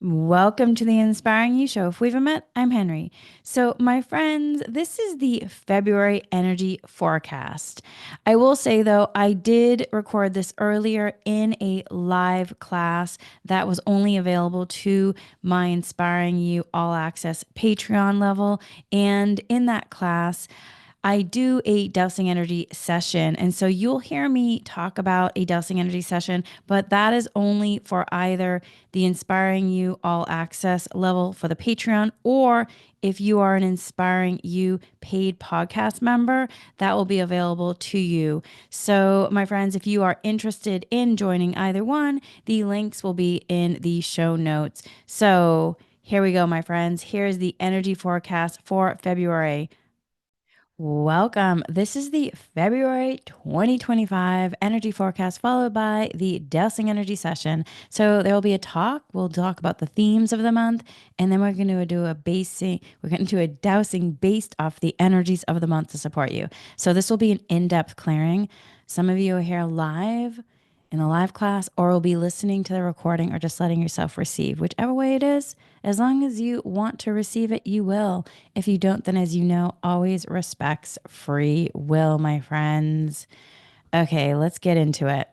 Welcome to the Inspiring You Show. If we've met, I'm Henry. So, my friends, this is the February energy forecast. I will say though, I did record this earlier in a live class that was only available to my Inspiring You All Access Patreon level. And in that class, I do a dowsing energy session. And so you'll hear me talk about a dowsing energy session, but that is only for either the Inspiring You All Access level for the Patreon, or if you are an Inspiring You paid podcast member, that will be available to you. So, my friends, if you are interested in joining either one, the links will be in the show notes. So, here we go, my friends. Here's the energy forecast for February. Welcome. This is the February 2025 energy forecast, followed by the dowsing energy session. So there will be a talk. We'll talk about the themes of the month, and then we're going to do a basing. We're going to do a dowsing based off the energies of the month to support you. So this will be an in-depth clearing. Some of you are here live in a live class, or will be listening to the recording, or just letting yourself receive, whichever way it is. As long as you want to receive it, you will. If you don't, then as you know, always respects free will, my friends. Okay, let's get into it.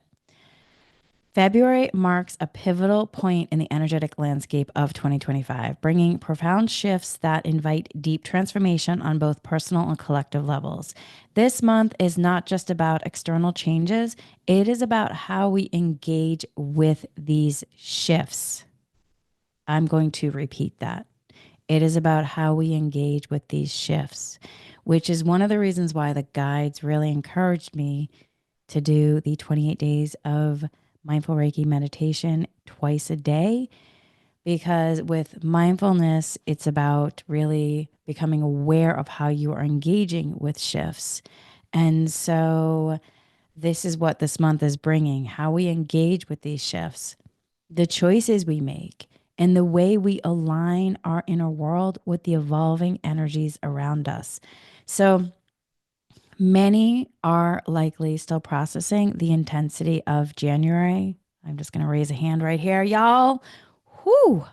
February marks a pivotal point in the energetic landscape of 2025, bringing profound shifts that invite deep transformation on both personal and collective levels. This month is not just about external changes, it is about how we engage with these shifts. I'm going to repeat that. It is about how we engage with these shifts, which is one of the reasons why the guides really encouraged me to do the 28 days of mindful Reiki meditation twice a day. Because with mindfulness, it's about really becoming aware of how you are engaging with shifts. And so, this is what this month is bringing, how we engage with these shifts, the choices we make, and the way we align our inner world with the evolving energies around us. So, many are likely still processing the intensity of January. I'm just going to raise a hand right here, y'all. Whew.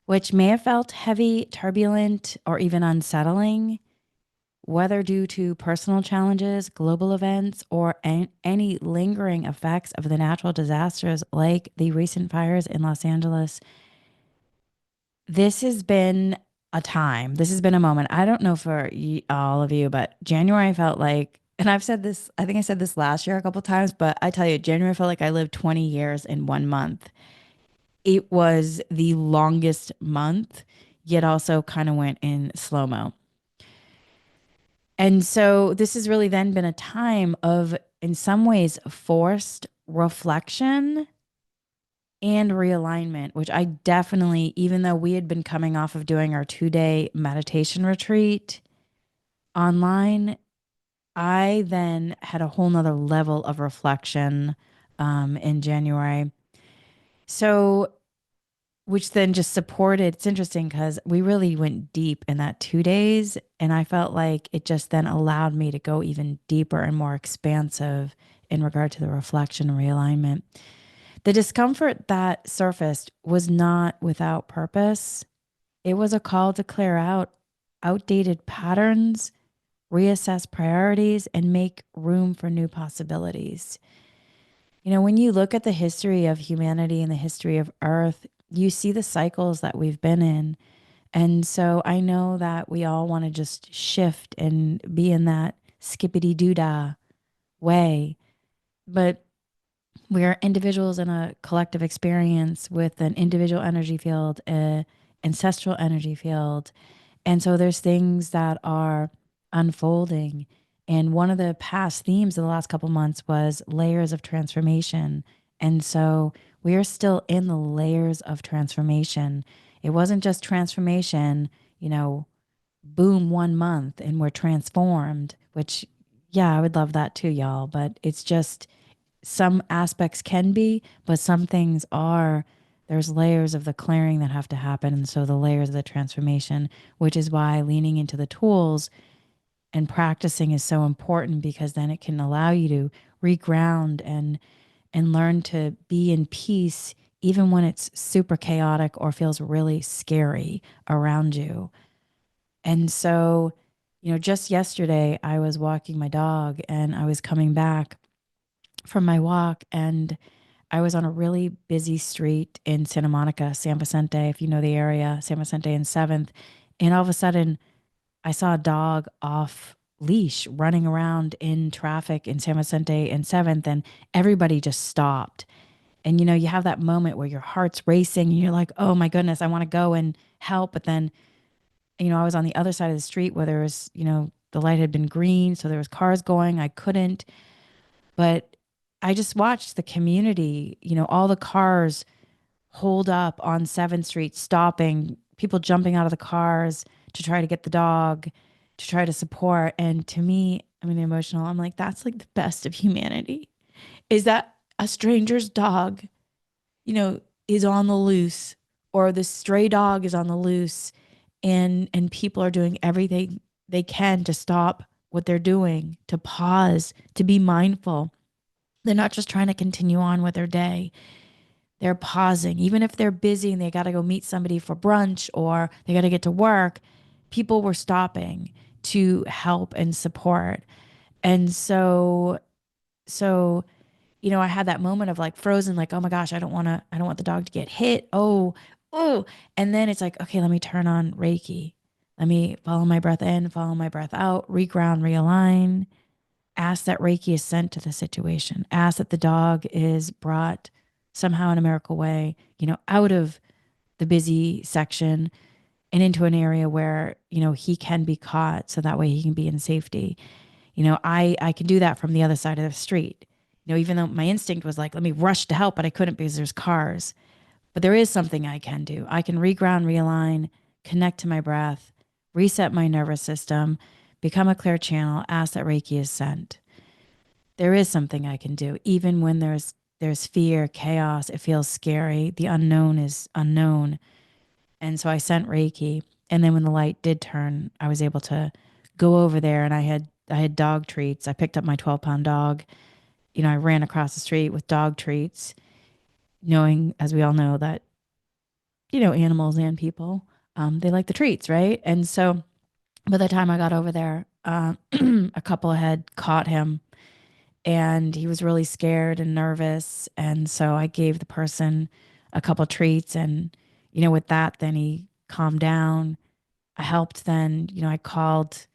Which may have felt heavy, turbulent, or even unsettling, whether due to personal challenges, global events, or any lingering effects of the natural disasters like the recent fires in Los Angeles. This has been a time. This has been a moment. I don't know for all of you, but January felt like, and I've said this, I think I said this last year a couple times, but I tell you, January felt like I lived 20 years in 1 month. It was the longest month, yet also kind of went in slow mo. And so this has really then been a time of, in some ways, forced reflection and realignment, which I definitely, even though we had been coming off of doing our 2 day meditation retreat online, I then had a whole nother level of reflection in January. So, which then just supported, it's interesting because we really went deep in that 2 days. And I felt like it just then allowed me to go even deeper and more expansive in regard to the reflection and realignment. The discomfort that surfaced was not without purpose. It was a call to clear out outdated patterns, reassess priorities, and make room for new possibilities. You know, when you look at the history of humanity and the history of Earth, you see the cycles that we've been in. And so I know that we all want to just shift and be in that skippity doo dah way. But we are individuals in a collective experience with an individual energy field, an ancestral energy field. And so there's things that are unfolding. And one of the past themes of the last couple months was layers of transformation. And so we are still in the layers of transformation. It wasn't just transformation, you know, boom, 1 month and we're transformed, which, yeah, I would love that too, y'all. But it's just some aspects can be, but some things are. There's layers of the clearing that have to happen. And so the layers of the transformation, which is why leaning into the tools and practicing is so important, because then it can allow you to reground and learn to be in peace even when it's super chaotic or feels really scary around you. And so, just yesterday, I was walking my dog and I was coming back from my walk, and I was on a really busy street in Santa Monica, San Vicente, if you know the area, San Vicente and 7th. And all of a sudden, I saw a dog off leash running around in traffic in San Vicente and 7th, and everybody just stopped. And you have that moment where your heart's racing and you're like, oh my goodness, I want to go and help. But then, I was on the other side of the street where there was, the light had been green. So there was cars going. I couldn't. But I just watched the community, all the cars hold up on 7th Street, stopping, people jumping out of the cars to try to get the dog, to try to support. And to me, I mean, emotional. I'm like, that's like the best of humanity. Is that a stranger's dog, is on the loose, or the stray dog is on the loose, and people are doing everything they can to stop what they're doing, to pause, to be mindful. They're not just trying to continue on with their day. They're pausing, even if they're busy and they got to go meet somebody for brunch or they got to get to work. People were stopping to help and support. And so, I had that moment of like frozen, like, oh my gosh, I don't want the dog to get hit. Oh. And then it's like, okay, let me turn on Reiki. Let me follow my breath in, follow my breath out, reground, realign, ask that Reiki is sent to the situation, ask that the dog is brought somehow in a miracle way, out of the busy section and into an area where, he can be caught so that way he can be in safety. I can do that from the other side of the street. Even though my instinct was like, let me rush to help, but I couldn't because there's cars. But there is something I can do. I can reground, realign, connect to my breath, reset my nervous system, become a clear channel, ask that Reiki is sent. There is something I can do, even when there's fear, chaos, it feels scary. The unknown is unknown. And so I sent Reiki. And then when the light did turn, I was able to go over there, and I had dog treats. I picked up my 12-pound dog. I ran across the street with dog treats, knowing, as we all know, that, animals and people, they like the treats, right? And so by the time I got over there, a couple had caught him, and he was really scared and nervous. And so I gave the person a couple treats, and, with that, then he calmed down. I helped then, I called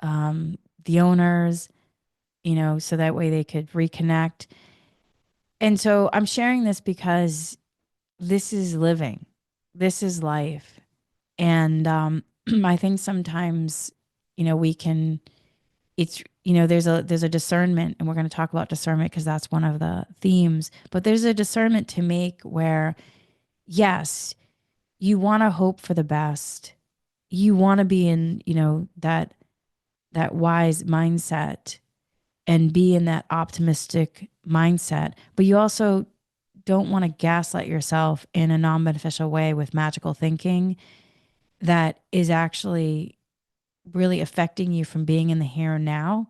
the owners, so that way they could reconnect. And so I'm sharing this because this is living, this is life. And I think sometimes, we can, it's, there's a discernment, and we're going to talk about discernment because that's one of the themes, but there's a discernment to make where, yes, you want to hope for the best. You want to be in, that wise mindset and be in that optimistic mindset, but you also don't want to gaslight yourself in a non-beneficial way with magical thinking that is actually really affecting you from being in the here and now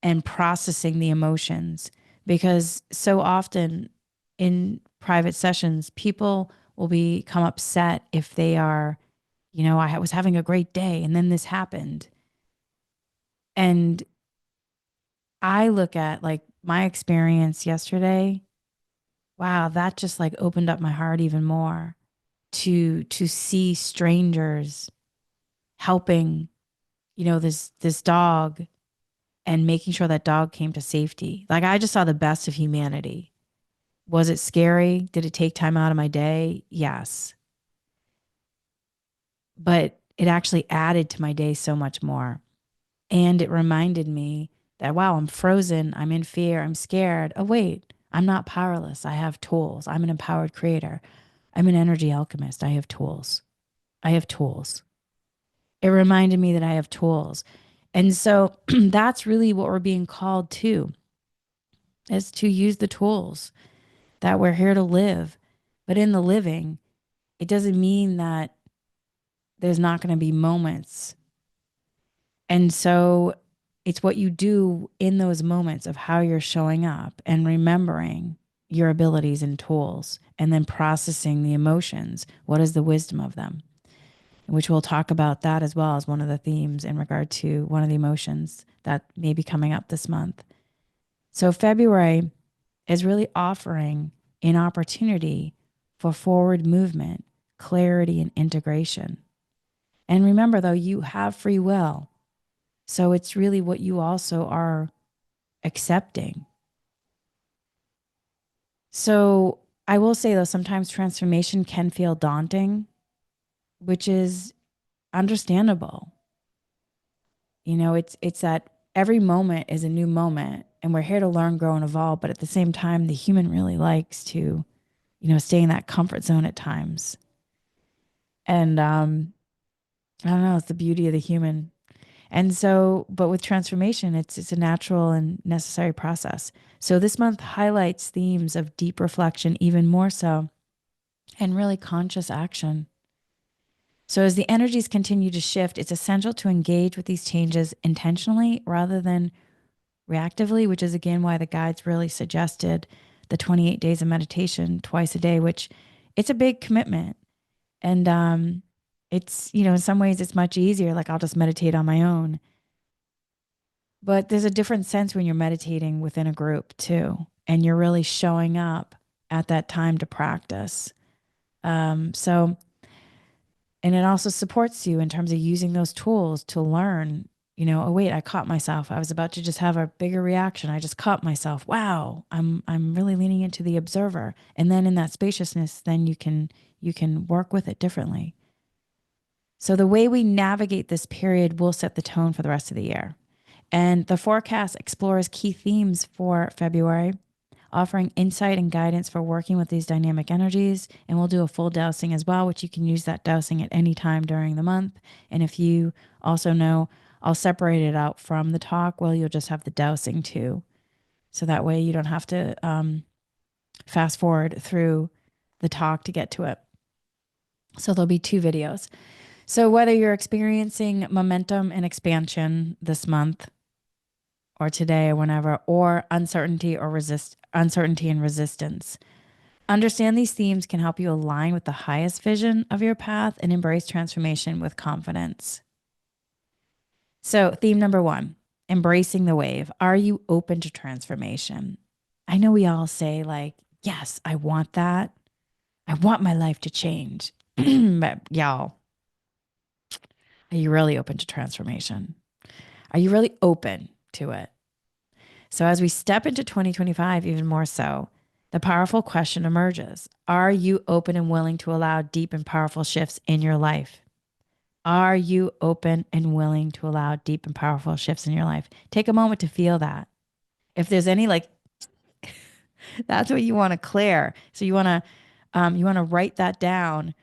and processing the emotions. Because so often in private sessions, people will become upset if they are, I was having a great day and then this happened. And I look at like my experience yesterday. Wow, that just like opened up my heart even more to see strangers helping, this dog and making sure that dog came to safety. Like I just saw the best of humanity. Was it scary? Did it take time out of my day? Yes. But it actually added to my day so much more. And it reminded me that, wow, I'm frozen. I'm in fear. I'm scared. Oh, wait, I'm not powerless. I have tools. I'm an empowered creator. I'm an energy alchemist. I have tools. I have tools. It reminded me that I have tools. And so that's really what we're being called to, is to use the tools, that we're here to live. But in the living, it doesn't mean that there's not going to be moments. And so it's what you do in those moments of how you're showing up and remembering. your abilities and tools, and then processing the emotions. What is the wisdom of them? Which we'll talk about that as well as one of the themes in regard to one of the emotions that may be coming up this month. So February is really offering an opportunity for forward movement, clarity, and integration. And remember, though, you have free will. So it's really what you also are accepting. So I will say, though, sometimes transformation can feel daunting, which is understandable. It's that every moment is a new moment and we're here to learn, grow, and evolve. But at the same time, the human really likes to, stay in that comfort zone at times. And I don't know, it's the beauty of the human. And so, but with transformation, it's a natural and necessary process. So this month highlights themes of deep reflection, even more so, and really conscious action. So as the energies continue to shift, it's essential to engage with these changes intentionally rather than reactively, which is again why the guides really suggested the 28 days of meditation twice a day, which it's a big commitment. And it's, in some ways it's much easier. Like I'll just meditate on my own. But there's a different sense when you're meditating within a group too, and you're really showing up at that time to practice. So, and it also supports you in terms of using those tools to learn, oh wait, I caught myself. I was about to just have a bigger reaction. I just caught myself. Wow, I'm really leaning into the observer. And then in that spaciousness, then you can work with it differently. So the way we navigate this period will set the tone for the rest of the year. And the forecast explores key themes for February, offering insight and guidance for working with these dynamic energies. And we'll do a full dowsing as well, which you can use that dowsing at any time during the month. And if you also know, I'll separate it out from the talk. Well, you'll just have the dowsing too. So that way you don't have to fast forward through the talk to get to it. So there'll be two videos. So whether you're experiencing momentum and expansion this month, or today or whenever, or uncertainty and resistance. Understand these themes can help you align with the highest vision of your path and embrace transformation with confidence. So, theme number 1, embracing the wave. Are you open to transformation? I know we all say, like, yes, I want that. I want my life to change. But, y'all, are you really open to transformation? Are you really open to it? So as we step into 2025, even more so, the powerful question emerges. Are you open and willing to allow deep and powerful shifts in your life? Are you open and willing to allow deep and powerful shifts in your life? Take a moment to feel that. If there's any that's what you want to clear. So you want to write that down.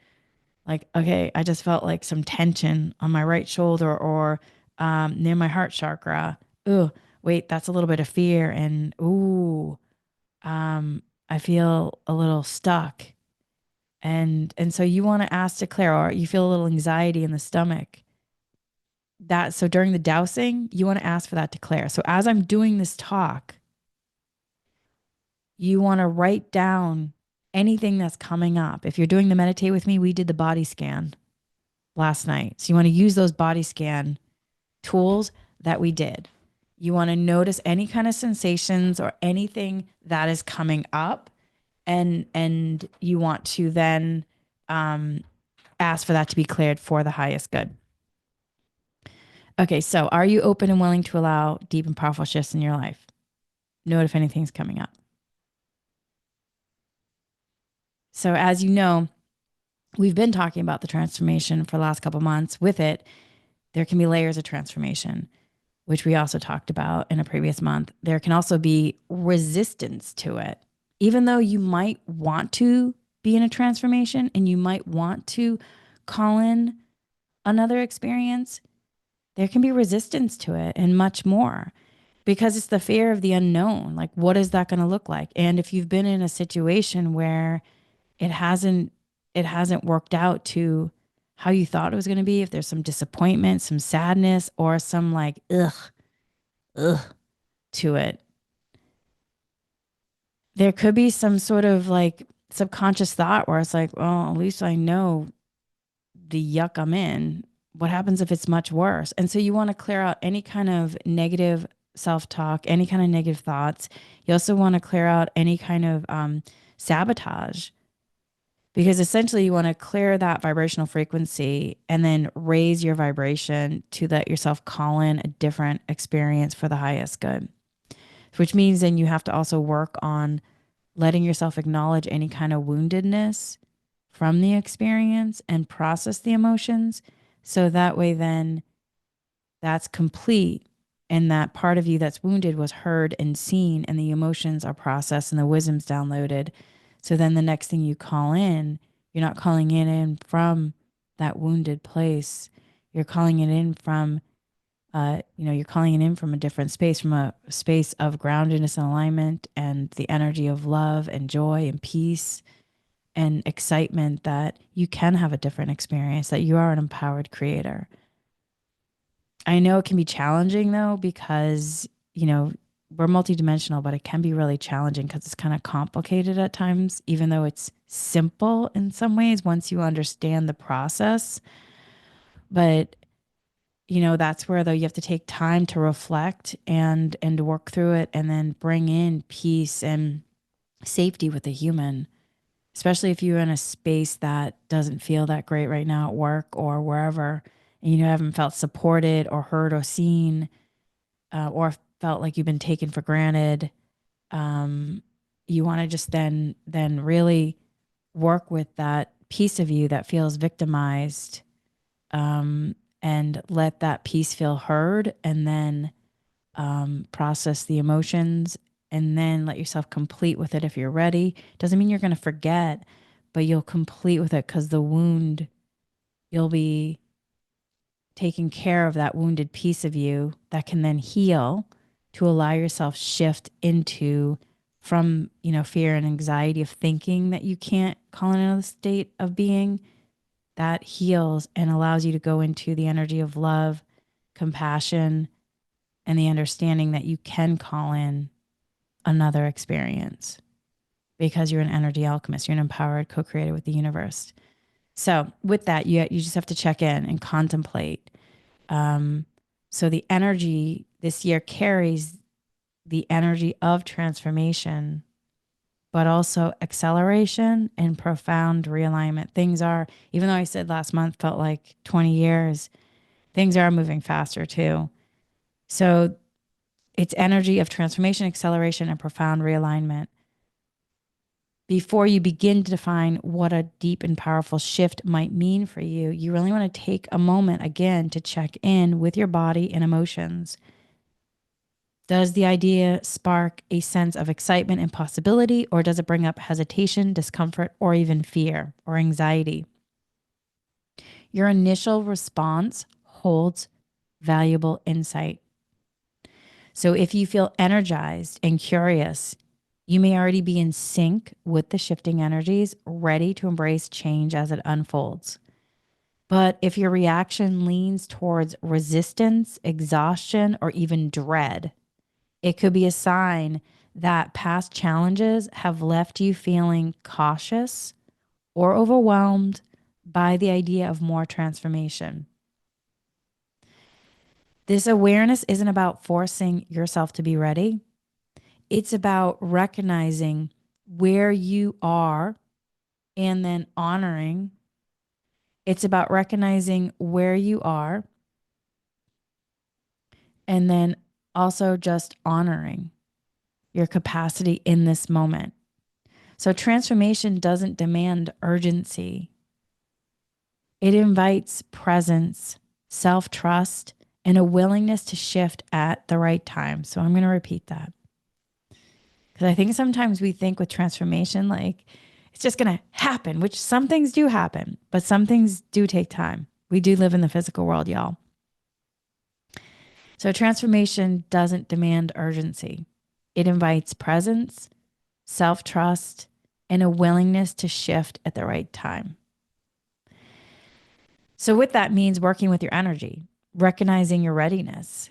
Like, okay, I just felt like some tension on my right shoulder or near my heart chakra. Ooh, wait, that's a little bit of fear. And ooh, I feel a little stuck. And so you want to ask to clear, or you feel a little anxiety in the stomach. So during the dowsing, you want to ask for that to clear. So as I'm doing this talk, you want to write down anything that's coming up. If you're doing the meditate with me, we did the body scan last night. So you want to use those body scan tools that we did. You want to notice any kind of sensations or anything that is coming up, and you want to then ask for that to be cleared for the highest good. Okay, so are you open and willing to allow deep and powerful shifts in your life? Note if anything's coming up. So as you know, we've been talking about the transformation for the last couple of months. With it, there can be layers of transformation, which we also talked about in a previous month. There can also be resistance to it. Even though you might want to be in a transformation and you might want to call in another experience, there can be resistance to it and much more because it's the fear of the unknown. Like, what is that going to look like? And if you've been in a situation where it hasn't worked out to how you thought it was going to be, if there's some disappointment, some sadness, or some like ugh to it, there could be some sort of like subconscious thought where it's like, well, at least I know the yuck I'm in. What happens if it's much worse? And so you want to clear out any kind of negative self talk, any kind of negative thoughts. You also want to clear out any kind of sabotage, because essentially you want to clear that vibrational frequency and then raise your vibration to let yourself call in a different experience for the highest good, which means then you have to also work on letting yourself acknowledge any kind of woundedness from the experience and process the emotions. So that way, then that's complete. And that part of you that's wounded was heard and seen, and the emotions are processed and the wisdom's downloaded. So then the next thing you call in, you're not calling it in from that wounded place. You're calling it in from, you're calling it in from a different space, from a space of groundedness and alignment and the energy of love and joy and peace and excitement, that you can have a different experience, that you are an empowered creator. I know it can be challenging though, because, we're multidimensional, but it can be really challenging because it's kind of complicated at times, even though it's simple in some ways once you understand the process. But, that's where though you have to take time to reflect and work through it and then bring in peace and safety with the human, especially if you're in a space that doesn't feel that great right now at work or wherever, and you haven't felt supported or heard or seen, or felt like you've been taken for granted. um, you want to just then really work with that piece of you that feels victimized, and let that piece feel heard, and then process the emotions, and then let yourself complete with it if you're ready. Doesn't mean you're going to forget, but you'll complete with it, because the wound, you'll be taking care of that wounded piece of you that can then heal, to allow yourself shift into, from, fear and anxiety of thinking that you can't call in another state of being, that heals and allows you to go into the energy of love, compassion, and the understanding that you can call in another experience, because you're an energy alchemist. You're an empowered co-creator with the universe. So with that, you just have to check in and contemplate. Um, so the energy this year carries the energy of transformation, but also acceleration and profound realignment. Things are, even though I said last month felt like 20 years, things are moving faster too. So it's energy of transformation, acceleration, and profound realignment. Before you begin to define what a deep and powerful shift might mean for you, you really want to take a moment again to check in with your body and emotions. Does the idea spark a sense of excitement and possibility, or does it bring up hesitation, discomfort, or even fear or anxiety? Your initial response holds valuable insight. So if you feel energized and curious, you may already be in sync with the shifting energies, ready to embrace change as it unfolds. But if your reaction leans towards resistance, exhaustion, or even dread, it could be a sign that past challenges have left you feeling cautious or overwhelmed by the idea of more transformation. This awareness isn't about forcing yourself to be ready. It's about recognizing where you are and then honoring. It's about recognizing where you are and then also just honoring your capacity in this moment. So transformation doesn't demand urgency. It invites presence, self-trust, and a willingness to shift at the right time. So I'm going to repeat that, because I think sometimes we think with transformation, like it's just going to happen, which some things do happen, but some things do take time. We do live in the physical world, y'all. So transformation doesn't demand urgency. It invites presence, self-trust, and a willingness to shift at the right time. So what that means, working with your energy, recognizing your readiness.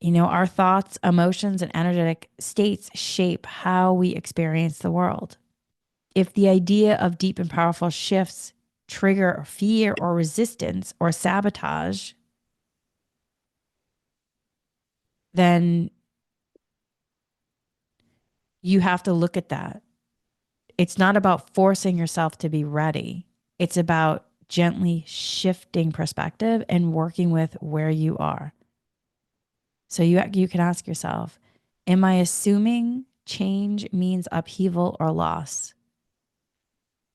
Our thoughts, emotions, and energetic states shape how we experience the world. If the idea of deep and powerful shifts trigger fear or resistance or sabotage, then you have to look at that. It's not about forcing yourself to be ready. It's about gently shifting perspective and working with where you are. So you can ask yourself, am I assuming change means upheaval or loss?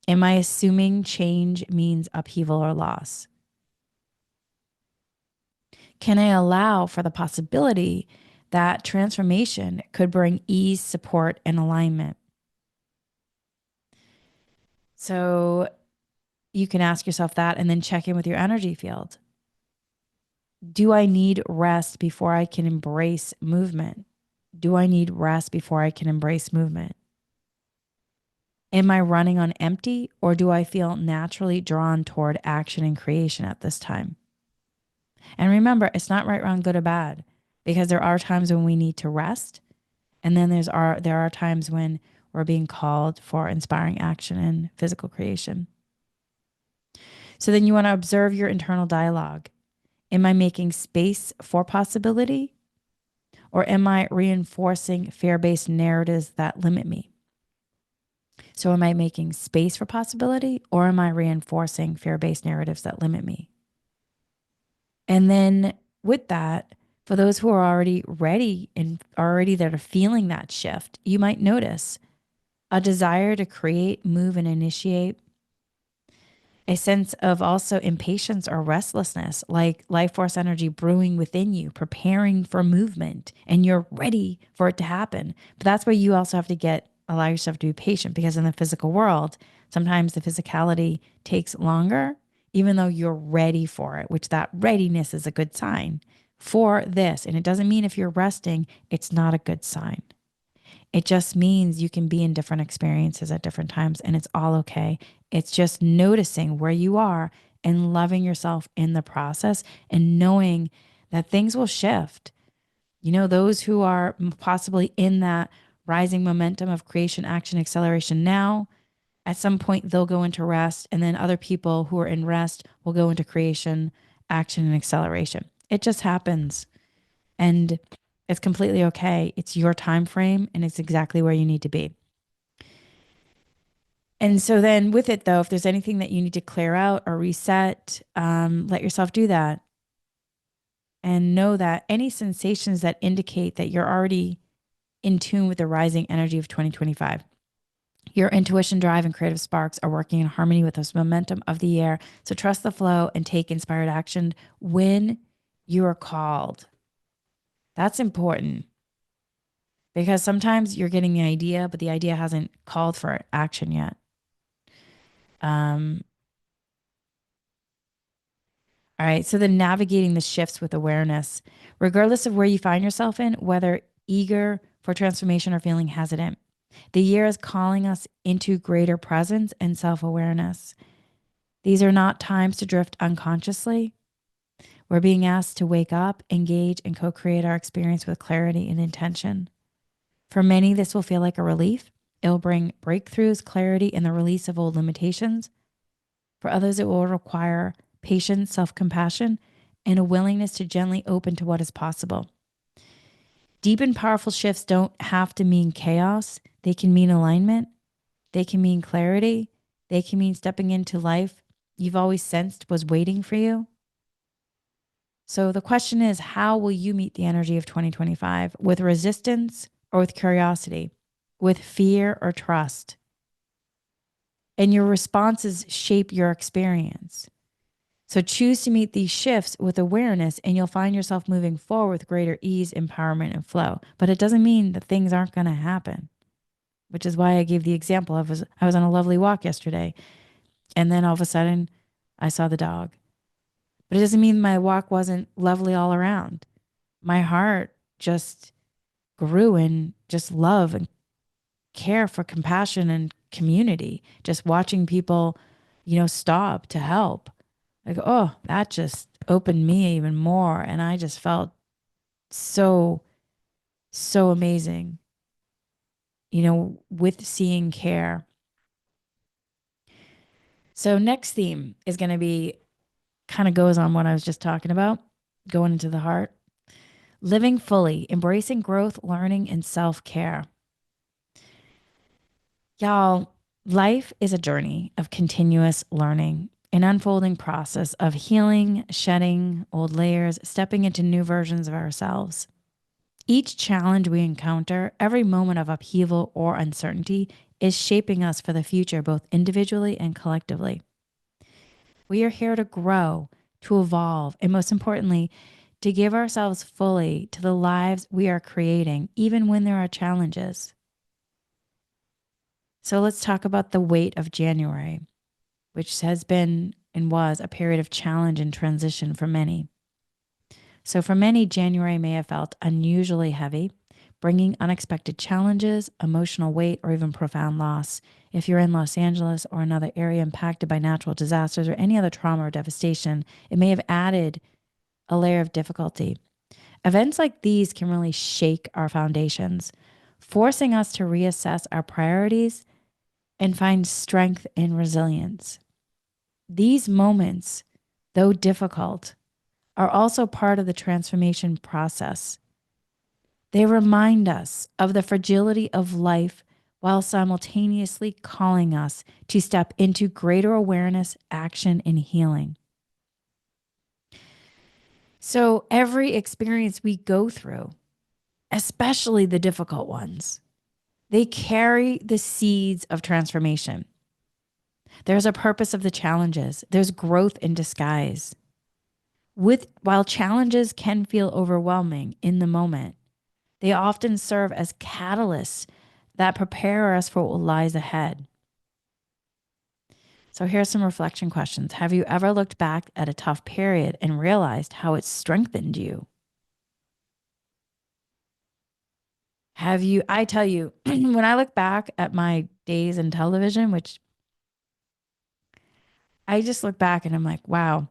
Am I assuming change means upheaval or loss? Can I allow for the possibility that transformation could bring ease, support, and alignment? So you can ask yourself that and then check in with your energy field. Do I need rest before I can embrace movement? Do I need rest before I can embrace movement? Am I running on empty, or do I feel naturally drawn toward action and creation at this time? And remember, it's not right, wrong, good, or bad, because there are times when we need to rest. And then there are times when we're being called for inspiring action and physical creation. So then you want to observe your internal dialogue. Am I making space for possibility? Or am I reinforcing fear-based narratives that limit me? So am I making space for possibility, or am I reinforcing fear-based narratives that limit me? And then with that, for those who are already ready and already that are feeling that shift, you might notice a desire to create, move, and initiate, a sense of also impatience or restlessness, like life force energy brewing within you, preparing for movement, and you're ready for it to happen. But that's where you also have to allow yourself to be patient, because in the physical world, sometimes the physicality takes longer, even though you're ready for it, which that readiness is a good sign for this. And it doesn't mean if you're resting, it's not a good sign. It just means you can be in different experiences at different times, and it's all okay. It's just noticing where you are and loving yourself in the process and knowing that things will shift. Those who are possibly in that rising momentum of creation, action, acceleration now, at some point they'll go into rest, and then other people who are in rest will go into creation, action, and acceleration. It just happens. And it's completely okay. It's your time frame, and it's exactly where you need to be. And so then with it though, if there's anything that you need to clear out or reset, let yourself do that. And know that any sensations that indicate that you're already in tune with the rising energy of 2025, your intuition, drive, and creative sparks are working in harmony with this momentum of the year. So trust the flow and take inspired action when you are called. That's important, because sometimes you're getting the idea, but the idea hasn't called for action yet. All right. So then navigating the shifts with awareness, regardless of where you find yourself in, whether eager for transformation or feeling hesitant, the year is calling us into greater presence and self-awareness. These are not times to drift unconsciously. We're being asked to wake up, engage, and co-create our experience with clarity and intention. For many, this will feel like a relief. It'll bring breakthroughs, clarity, and the release of old limitations. For others, it will require patience, self-compassion, and a willingness to gently open to what is possible. Deep and powerful shifts don't have to mean chaos. They can mean alignment. They can mean clarity. They can mean stepping into life you've always sensed was waiting for you. So the question is, how will you meet the energy of 2025? With resistance or with curiosity? With fear or trust? And your responses shape your experience. So choose to meet these shifts with awareness, and you'll find yourself moving forward with greater ease, empowerment, and flow. But it doesn't mean that things aren't going to happen, which is why I gave the example. I was on a lovely walk yesterday, and then all of a sudden I saw the dog. But it doesn't mean my walk wasn't lovely all around. My heart just grew in just love and care for compassion and community. Just watching people, stop to help. Like, oh, that just opened me even more. And I just felt so, so amazing, with seeing care. So, next theme is going to be kind of goes on what I was just talking about, going into the heart, living fully, embracing growth, learning, and self care. Y'all, life is a journey of continuous learning, an unfolding process of healing, shedding old layers, stepping into new versions of ourselves. Each challenge we encounter, every moment of upheaval or uncertainty, is shaping us for the future, both individually and collectively. We are here to grow, to evolve, and most importantly, to give ourselves fully to the lives we are creating, even when there are challenges. So let's talk about the weight of January, which has been and was a period of challenge and transition for many. So for many, January may have felt unusually heavy, bringing unexpected challenges, emotional weight, or even profound loss. If you're in Los Angeles or another area impacted by natural disasters or any other trauma or devastation, it may have added a layer of difficulty. Events like these can really shake our foundations, forcing us to reassess our priorities and find strength and resilience. These moments, though difficult, are also part of the transformation process. They remind us of the fragility of life while simultaneously calling us to step into greater awareness, action, and healing. So, every experience we go through, especially the difficult ones, they carry the seeds of transformation. There's a purpose of the challenges, there's growth in disguise. While challenges can feel overwhelming in the moment, they often serve as catalysts that prepare us for what lies ahead. So here's some reflection questions. Have you ever looked back at a tough period and realized how it strengthened you? I tell you, when I look back at my days in television, which I just look back and I'm like, wow,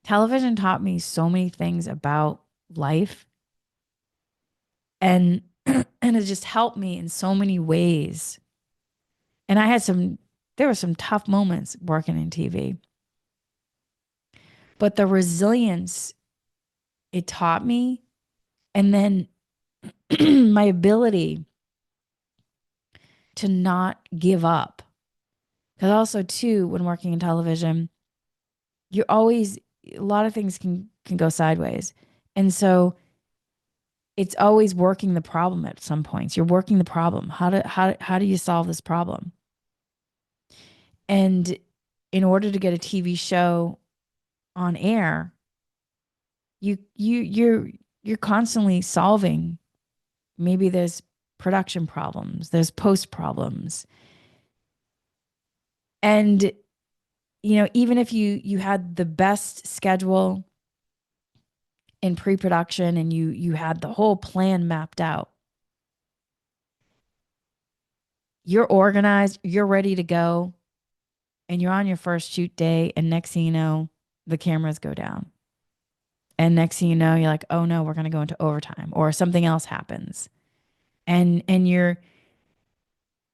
television taught me so many things about life and and it just helped me in so many ways. And there were some tough moments working in TV, but the resilience it taught me, and then my ability to not give up. Because also too, when working in television, you're always a lot of things can go sideways, and so it's always working the problem at some points. You're working the problem. How do you solve this problem? And in order to get a TV show on air, you're constantly solving. Maybe there's production problems, there's post problems. And even if you had the best schedule in pre-production and you had the whole plan mapped out, you're organized, you're ready to go, and you're on your first shoot day, and next thing you know, the cameras go down. And next thing you know, you're like, oh no, we're gonna go into overtime, or something else happens. And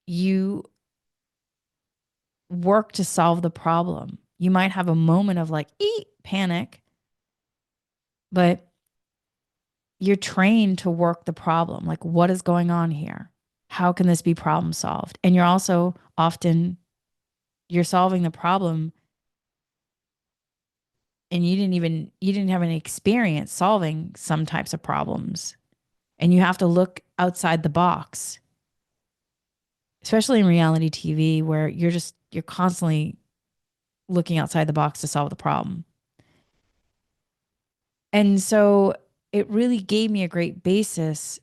you work to solve the problem. You might have a moment of like, panic, but you're trained to work the problem. Like, what is going on here? How can this be problem solved? And you're also often you're solving the problem and you didn't have any experience solving some types of problems. And you have to look outside the box, especially in reality TV where you're constantly looking outside the box to solve the problem. And so it really gave me a great basis.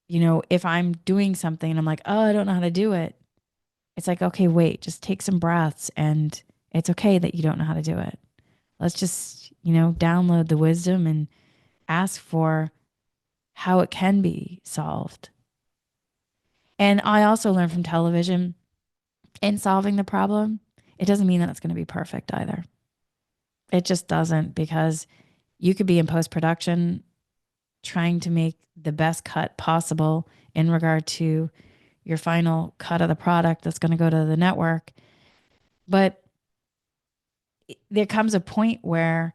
If I'm doing something and I'm like, oh, I don't know how to do it, it's like, okay, wait, just take some breaths, and it's okay that you don't know how to do it. Let's just, download the wisdom and ask for how it can be solved. And I also learned from television in solving the problem, it doesn't mean that it's going to be perfect either. It just doesn't, because You could be in post production trying to make the best cut possible in regard to your final cut of the product that's going to go to the network. But there comes a point where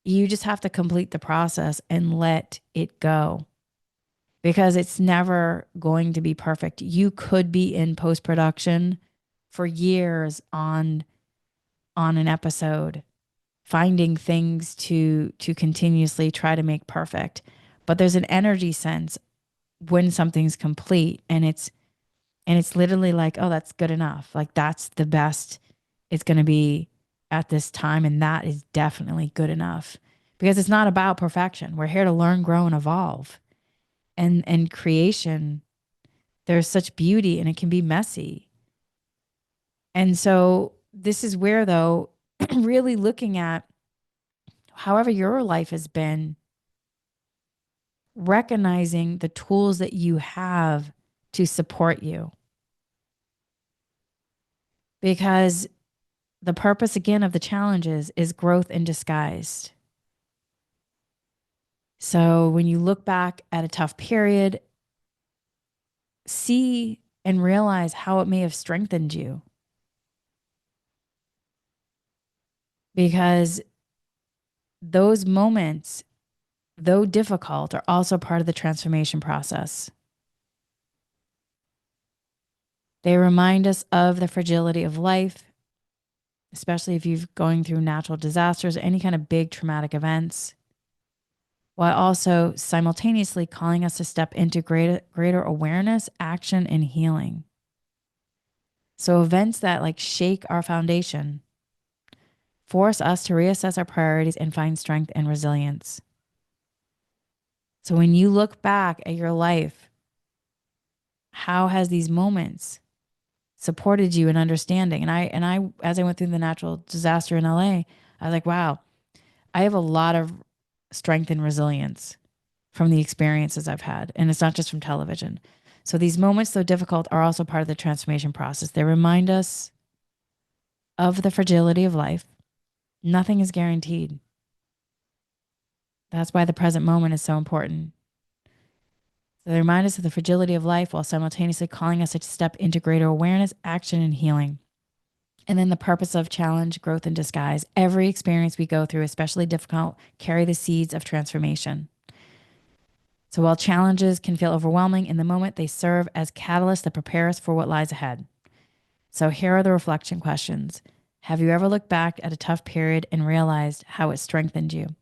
you just have to complete the process and let it go because it's never going to be perfect. You could be in post production for years on an episode, finding things to continuously try to make perfect. But there's an energy sense when something's complete, and it's literally like, oh, that's good enough. Like that's the best it's going to be at this time, and that is definitely good enough because it's not about perfection. We're here to learn, grow, and evolve. And creation, there's such beauty, and it can be messy. And so this is where, though, really looking at however your life has been, recognizing the tools that you have to support you. Because the purpose, again, of the challenges is growth in disguise. So when you look back at a tough period, see and realize how it may have strengthened you. Because those moments, though difficult, are also part of the transformation process. They remind us of the fragility of life, especially if you're going through natural disasters, any kind of big traumatic events, while also simultaneously calling us to step into greater awareness, action, and healing. So events that like shake our foundation force us to reassess our priorities and find strength and resilience. So when you look back at your life, how has these moments supported you in understanding? And I as I went through the natural disaster in LA, I was like, wow, I have a lot of strength and resilience from the experiences I've had. And it's not just from television. So these moments, though difficult, are also part of the transformation process. They remind us of the fragility of life. Nothing is guaranteed. That's why the present moment is so important. So they remind us of the fragility of life while simultaneously calling us to step into greater awareness, action, and healing. And then the purpose of challenge, growth, and disguise. Every experience we go through, especially difficult, carry the seeds of transformation. So while challenges can feel overwhelming in the moment, they serve as catalysts that prepare us for what lies ahead. So here are the reflection questions. Have you ever looked back at a tough period and realized how it strengthened you?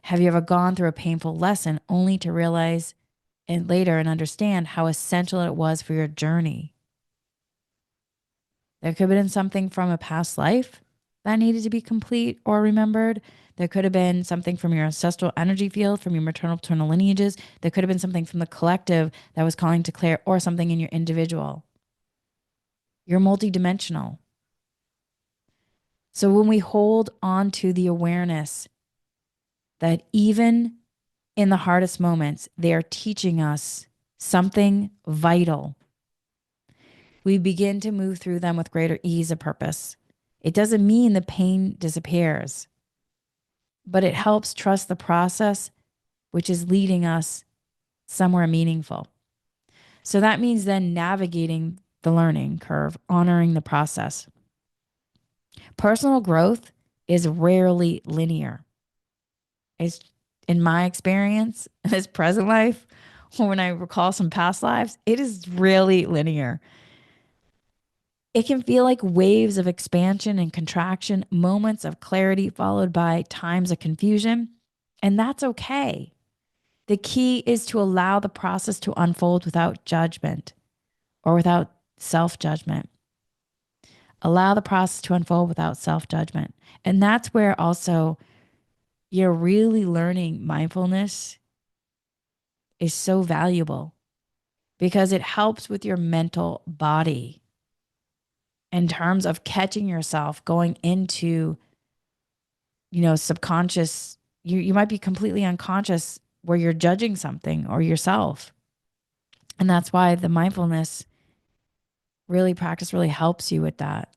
Have you ever gone through a painful lesson only to realize and later and understand how essential it was for your journey? There could have been something from a past life that needed to be complete or remembered. There could have been something from your ancestral energy field, from your maternal paternal lineages. There could have been something from the collective that was calling to clear, or something in your individual. You're multidimensional. So when we hold on to the awareness that even in the hardest moments, they are teaching us something vital, we begin to move through them with greater ease of purpose. It doesn't mean the pain disappears, but it helps trust the process, which is leading us somewhere meaningful. So that means then navigating the learning curve, honoring the process. Personal growth is rarely linear. It's, in my experience, in this present life, or when I recall some past lives, it is really linear. It can feel like waves of expansion and contraction, moments of clarity followed by times of confusion. And that's okay. The key is to allow the process to unfold without judgment or without self judgment. Allow the process to unfold without self judgment. And that's where also you're really learning mindfulness is so valuable because it helps with your mental body in terms of catching yourself going into, subconscious. You might be completely unconscious where you're judging something or yourself. And that's why the mindfulness really practice really helps you with that.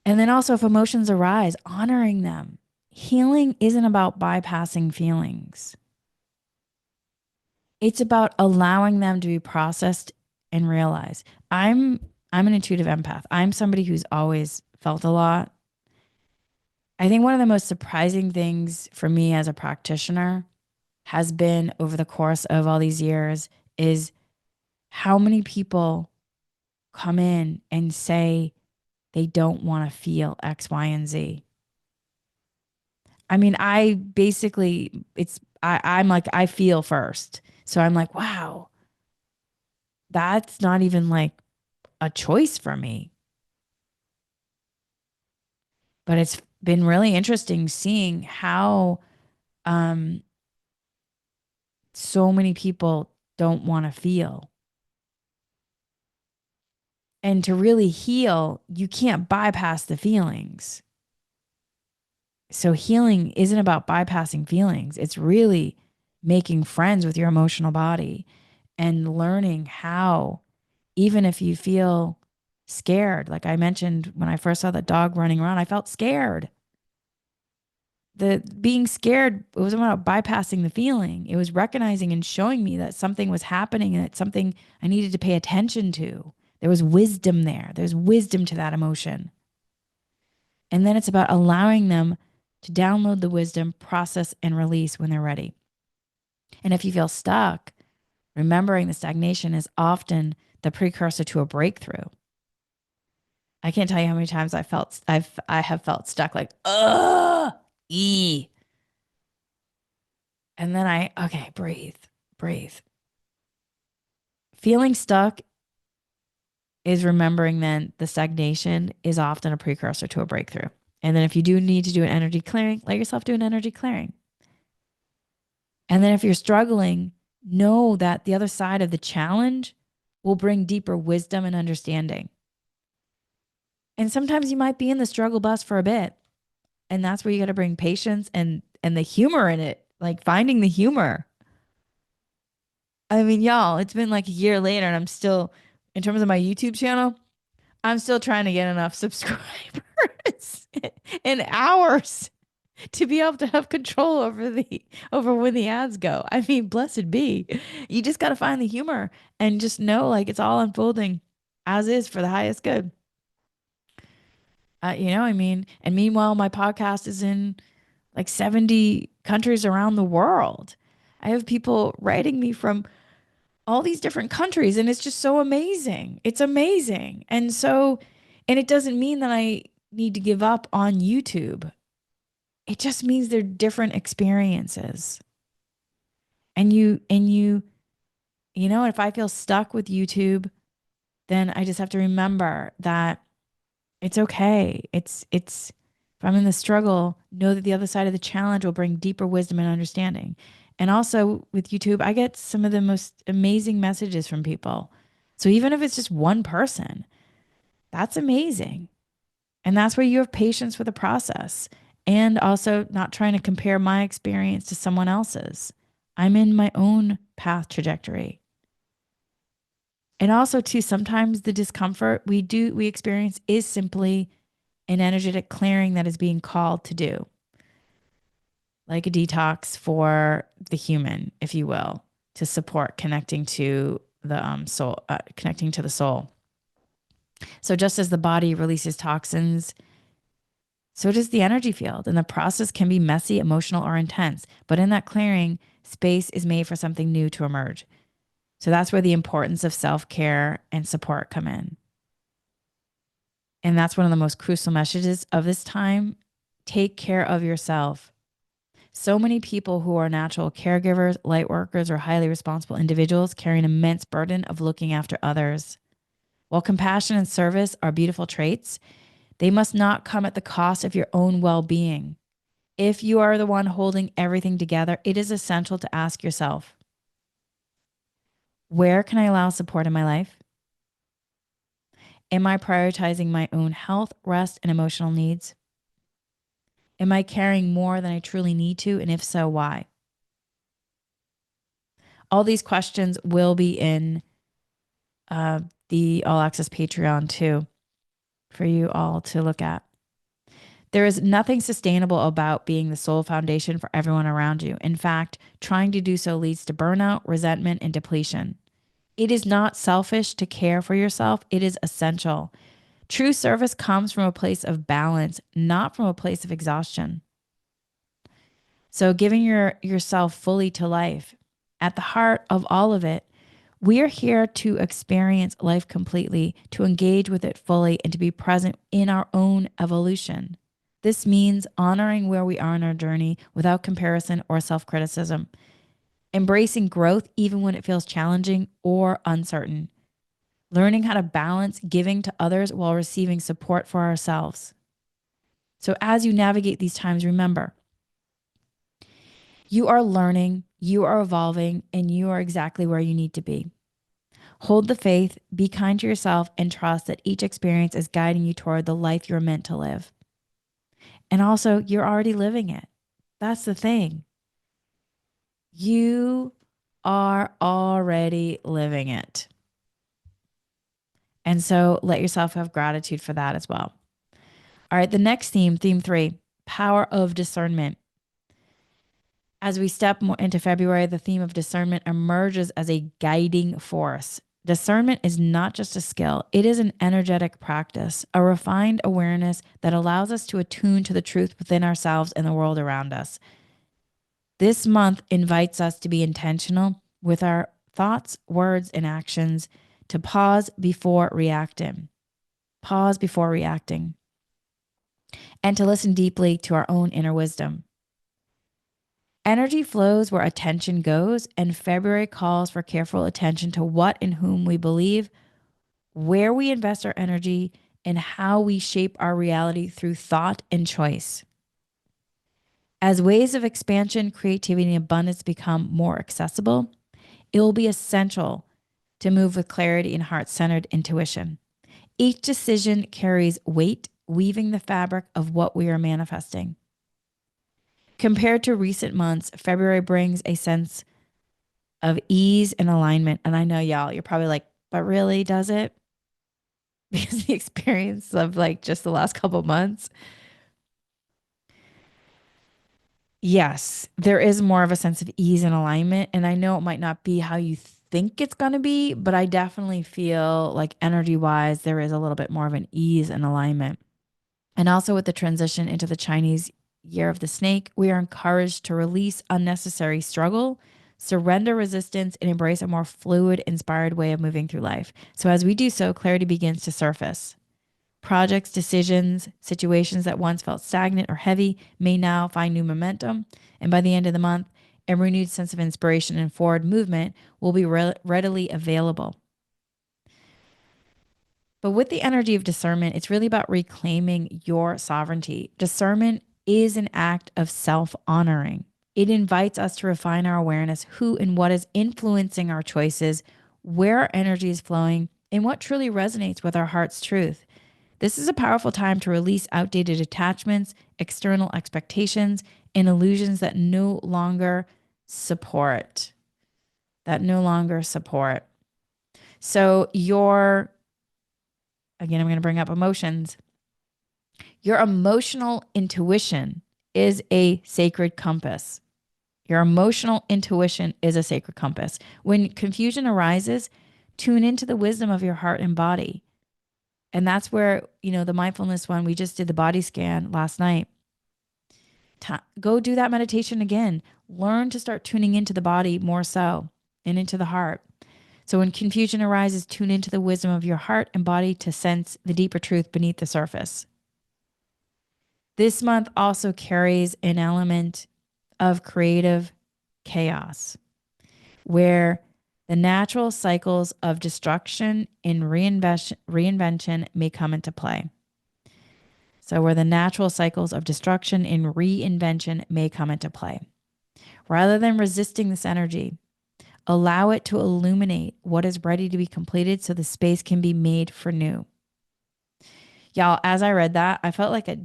And then also, if emotions arise, honoring them. Healing isn't about bypassing feelings. It's about allowing them to be processed and realized. I'm an intuitive empath. I'm somebody who's always felt a lot. I think one of the most surprising things for me as a practitioner has been over the course of all these years is how many people come in and say they don't want to feel X, Y, and Z. I mean, I basically, I'm like, I feel first. So I'm like, wow, that's not even like a choice for me. But it's been really interesting seeing how um, so many people don't want to feel. And to really heal, you can't bypass the feelings. So healing isn't about bypassing feelings. It's really making friends with your emotional body and learning how, even if you feel scared, like I mentioned when I first saw the dog running around, I felt scared. The being scared, it wasn't about bypassing the feeling. It was recognizing and showing me that something was happening and it's something I needed to pay attention to. There was wisdom there. There's wisdom to that emotion. And then it's about allowing them to download the wisdom, process, and release when they're ready. And if you feel stuck, remembering the stagnation is often the precursor to a breakthrough. I can't tell you how many times I have felt stuck like, e. And then okay, breathe, breathe. Feeling stuck is remembering then the stagnation is often a precursor to a breakthrough. And then if you do need to do an energy clearing, let yourself do an energy clearing. And then if you're struggling, know that the other side of the challenge will bring deeper wisdom and understanding. And sometimes you might be in the struggle bus for a bit. And that's where you got to bring patience and the humor in it, like finding the humor. I mean, y'all, it's been like a year later and I'm still, in terms of my YouTube channel, I'm still trying to get enough subscribers and hours to be able to have control over when the ads go. I mean, blessed be. You just got to find the humor and just know like it's all unfolding as is for the highest good. I mean, and meanwhile, my podcast is in like 70 countries around the world. I have people writing me from all these different countries, and it's just so amazing. It's amazing. And it doesn't mean that I need to give up on YouTube. It just means they're different experiences. And if I feel stuck with YouTube, then I just have to remember that it's okay. If I'm in the struggle, know that the other side of the challenge will bring deeper wisdom and understanding. And also with YouTube, I get some of the most amazing messages from people. So even if it's just one person, that's amazing. And that's where you have patience with the process and also not trying to compare my experience to someone else's. I'm in my own path trajectory. And also too, sometimes the discomfort we experience is simply an energetic clearing that is being called to do, like a detox for the human, if you will, to support connecting to the soul, connecting to the soul. So just as the body releases toxins, so does the energy field, and the process can be messy, emotional, or intense. But in that clearing, space is made for something new to emerge. So that's where the importance of self care and support come in. And that's one of the most crucial messages of this time. Take care of yourself. So many people who are natural caregivers, light workers, or highly responsible individuals carry an immense burden of looking after others. While compassion and service are beautiful traits, they must not come at the cost of your own well being. If you are the one holding everything together, it is essential to ask yourself, where can I allow support in my life? Am I prioritizing my own health, rest, and emotional needs? Am I carrying more than I truly need to? And if so, why? All these questions will be in the All Access Patreon too for you all to look at. There is nothing sustainable about being the sole foundation for everyone around you. In fact, trying to do so leads to burnout, resentment, and depletion. It is not selfish to care for yourself, it is essential. True service comes from a place of balance, not from a place of exhaustion. So giving yourself fully to life. At the heart of all of it, we are here to experience life completely, to engage with it fully, and to be present in our own evolution. This means honoring where we are in our journey without comparison or self criticism, embracing growth even when it feels challenging or uncertain, learning how to balance giving to others while receiving support for ourselves. So, as you navigate these times, remember you are learning, you are evolving, and you are exactly where you need to be. Hold the faith, be kind to yourself, and trust that each experience is guiding you toward the life you're meant to live. And also, you're already living it. That's the thing. You are already living it. And so let yourself have gratitude for that as well. All right, the next theme, theme 3, power of discernment. As we step more into February, the theme of discernment emerges as a guiding force. Discernment is not just a skill, it is an energetic practice, a refined awareness that allows us to attune to the truth within ourselves and the world around us. This month invites us to be intentional with our thoughts, words, and actions, to pause before reacting. Pause before reacting. And to listen deeply to our own inner wisdom. Energy flows where attention goes, and February calls for careful attention to what and whom we believe, where we invest our energy, and how we shape our reality through thought and choice. As ways of expansion, creativity, and abundance become more accessible, it will be essential to move with clarity and heart-centered intuition. Each decision carries weight, weaving the fabric of what we are manifesting. Compared to recent months, February brings a sense of ease and alignment. And I know y'all, you're probably like, but really, does it? Because the experience of like just the last couple of months. Yes, there is more of a sense of ease and alignment. And I know it might not be how you think it's going to be, but I definitely feel like energy wise, there is a little bit more of an ease and alignment. And also with the transition into the Chinese year of the snake, we are encouraged to release unnecessary struggle, surrender resistance, and embrace a more fluid, inspired way of moving through life. So as we do so, clarity begins to surface. Projects, decisions, situations that once felt stagnant or heavy may now find new momentum. And by the end of the month, a renewed sense of inspiration and forward movement will be readily available. But with the energy of discernment, it's really about reclaiming your sovereignty. Discernment is an act of self honoring. It invites us to refine our awareness, who and what is influencing our choices, where our energy is flowing, and what truly resonates with our heart's truth. This is a powerful time to release outdated attachments, external expectations, and illusions that no longer support. So again, I'm going to bring up emotions. Your emotional intuition is a sacred compass. Your emotional intuition is a sacred compass. When confusion arises, tune into the wisdom of your heart and body. And that's where, the mindfulness one, we just did the body scan last night. Go do that meditation again. Learn to start tuning into the body more so and into the heart. So when confusion arises, tune into the wisdom of your heart and body to sense the deeper truth beneath the surface. This month also carries an element of creative chaos, where the natural cycles of destruction and reinvention may come into play. So where the natural cycles of destruction and reinvention may come into play. Rather than resisting this energy, allow it to illuminate what is ready to be completed so the space can be made for new. Y'all, as I read that, I felt like a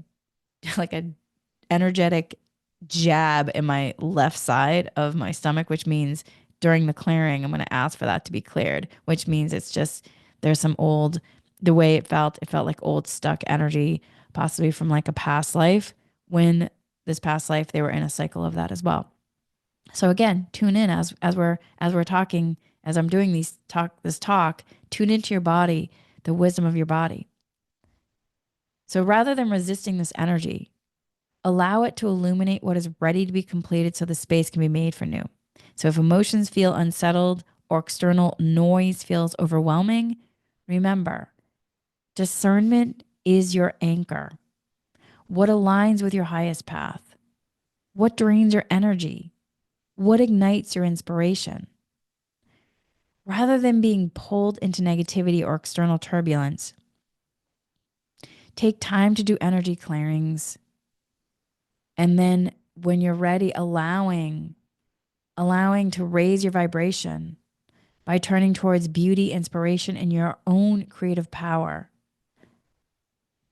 energetic jab in my left side of my stomach, which means during the clearing, I'm going to ask for that to be cleared, which means it's just, there's some old the way it felt like old stuck energy, possibly from like a past life, when this past life they were in a cycle of that as well. So again, tune in as we're talking, as I'm doing this talk, tune into your body, the wisdom of your body. So rather than resisting this energy, allow it to illuminate what is ready to be completed so the space can be made for new. So if emotions feel unsettled or external noise feels overwhelming, remember, discernment is your anchor. What aligns with your highest path? What drains your energy? What ignites your inspiration? Rather than being pulled into negativity or external turbulence, take time to do energy clearings. And then when you're ready, allowing to raise your vibration by turning towards beauty, inspiration, and your own creative power.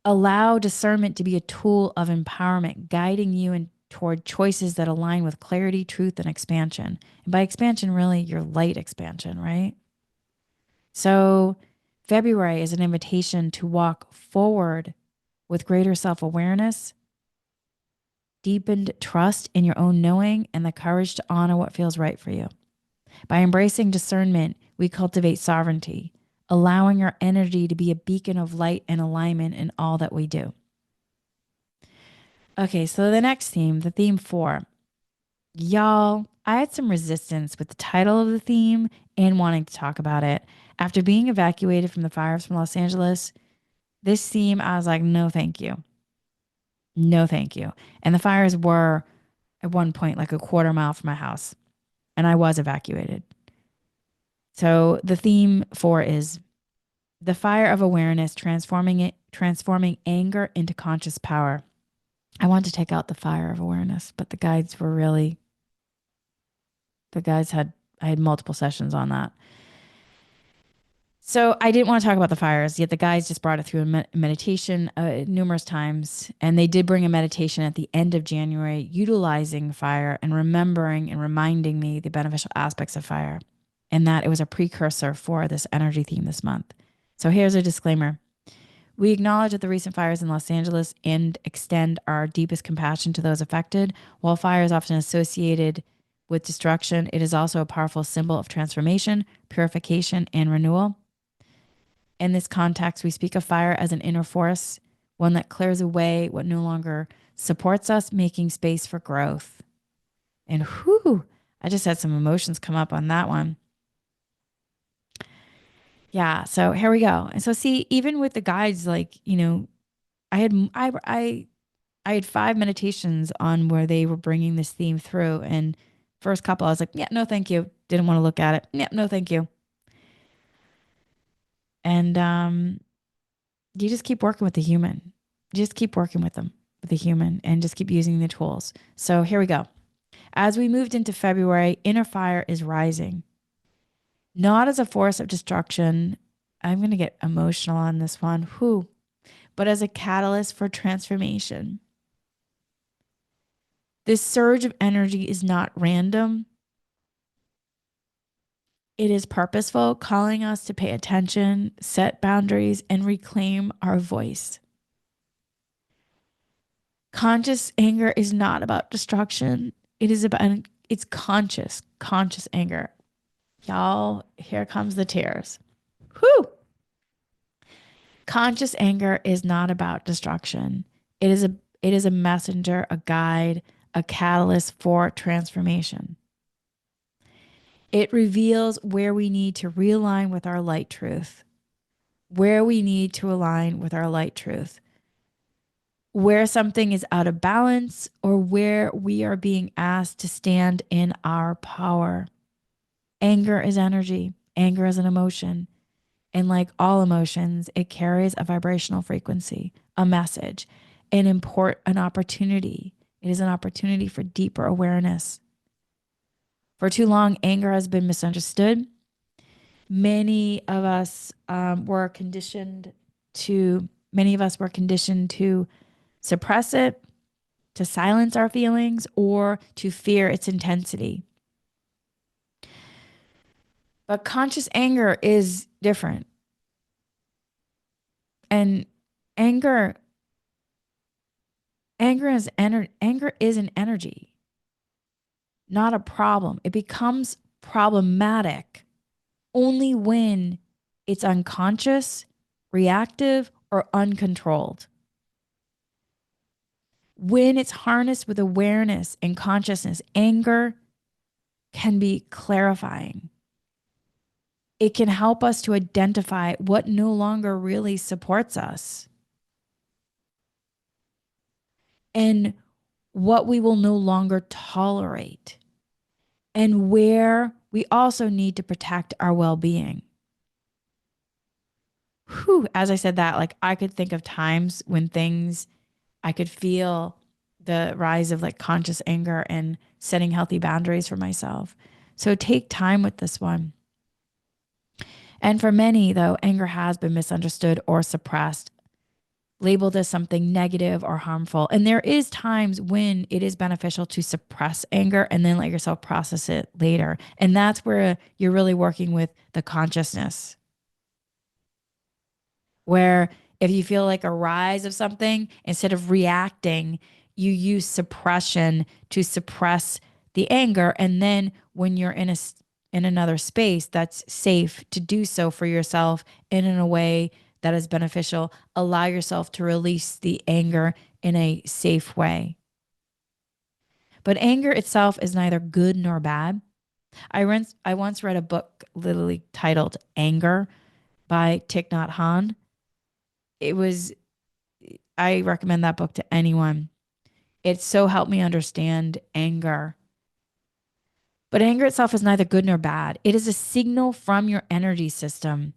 Allow discernment to be a tool of empowerment, guiding you toward choices that align with clarity, truth, and expansion. And by expansion, really your light expansion, right? So February is an invitation to walk forward with greater self-awareness, deepened trust in your own knowing, and the courage to honor what feels right for you. By embracing discernment, we cultivate sovereignty, allowing our energy to be a beacon of light and alignment in all that we do. Okay, so the next theme, the theme 4. Y'all, I had some resistance with the title of the theme and wanting to talk about it. After being evacuated from the fires from Los Angeles, this theme, I was like, no, thank you. No, thank you. And the fires were at one point like a quarter mile from my house, and I was evacuated. So the theme 4 is the fire of awareness, transforming anger into conscious power. I wanted to take out the fire of awareness, but the guides were really, the guides had, I had multiple sessions on that. So I didn't want to talk about the fires, yet the guys just brought it through in meditation numerous times. And they did bring a meditation at the end of January, utilizing fire and remembering and reminding me the beneficial aspects of fire, and that it was a precursor for this energy theme this month. So here's a disclaimer. We acknowledge that the recent fires in Los Angeles and extend our deepest compassion to those affected. While fire is often associated with destruction, it is also a powerful symbol of transformation, purification, and renewal. In this context, we speak of fire as an inner force, one that clears away what no longer supports us, making space for growth. And whew, I just had some emotions come up on that one. Yeah, so here we go. And so see, even with the guides, like, I had I had 5 meditations on where they were bringing this theme through, and first couple I was like, yeah, no, thank you. Didn't want to look at it. Yeah, no, thank you. And you just keep working with the human. Just keep working with them, with the human, and just keep using the tools. So here we go. As we moved into February, inner fire is rising, not as a force of destruction. I'm going to get emotional on this one. Who? But as a catalyst for transformation. This surge of energy is not random. It is purposeful, calling us to pay attention, set boundaries, and reclaim our voice. Conscious anger is not about destruction. It's conscious anger. Y'all, here comes the tears. Whew. Conscious anger is not about destruction. It is a messenger, a guide, a catalyst for transformation. It reveals where we need to realign with our light truth, where we need to align with our light truth, where something is out of balance, or where we are being asked to stand in our power. Anger is energy. Anger is an emotion. And like all emotions, it carries a vibrational frequency, a message, an opportunity. It is an opportunity for deeper awareness. For too long, anger has been misunderstood. Many of us were conditioned to suppress it, to silence our feelings, or to fear its intensity. But conscious anger is different. And anger, anger is an energy, not a problem. It becomes problematic only when it's unconscious, reactive, or uncontrolled. When it's harnessed with awareness and consciousness, anger can be clarifying. It can help us to identify what no longer really supports us and what we will no longer tolerate, and where we also need to protect our well being. Whew, as I said that, like I could think of times when I could feel the rise of like conscious anger and setting healthy boundaries for myself. So take time with this one. And for many, though, anger has been misunderstood or suppressed, labeled as something negative or harmful. And there is times when it is beneficial to suppress anger and then let yourself process it later. And that's where you're really working with the consciousness, where if you feel like a rise of something, instead of reacting, you use suppression to suppress the anger. And then when you're in another space that's safe to do so for yourself and in a way that is beneficial, allow yourself to release the anger in a safe way. But anger itself is neither good nor bad. I once read a book literally titled Anger by Thich Nhat Hanh. It was I recommend that book to anyone. It so helped me understand anger. But anger itself is neither good nor bad. It is a signal from your energy system.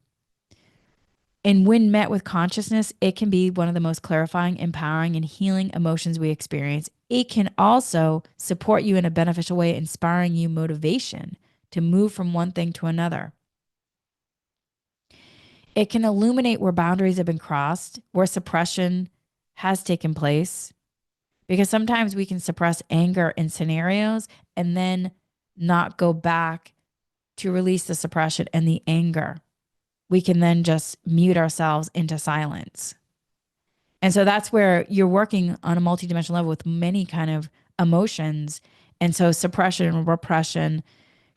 And when met with consciousness, it can be one of the most clarifying, empowering, and healing emotions we experience. It can also support you in a beneficial way, inspiring you motivation to move from one thing to another. It can illuminate where boundaries have been crossed, where suppression has taken place, because sometimes we can suppress anger in scenarios and then not go back to release the suppression and the anger. We can then just mute ourselves into silence. And so that's where you're working on a multidimensional level with many kind of emotions. And so suppression and repression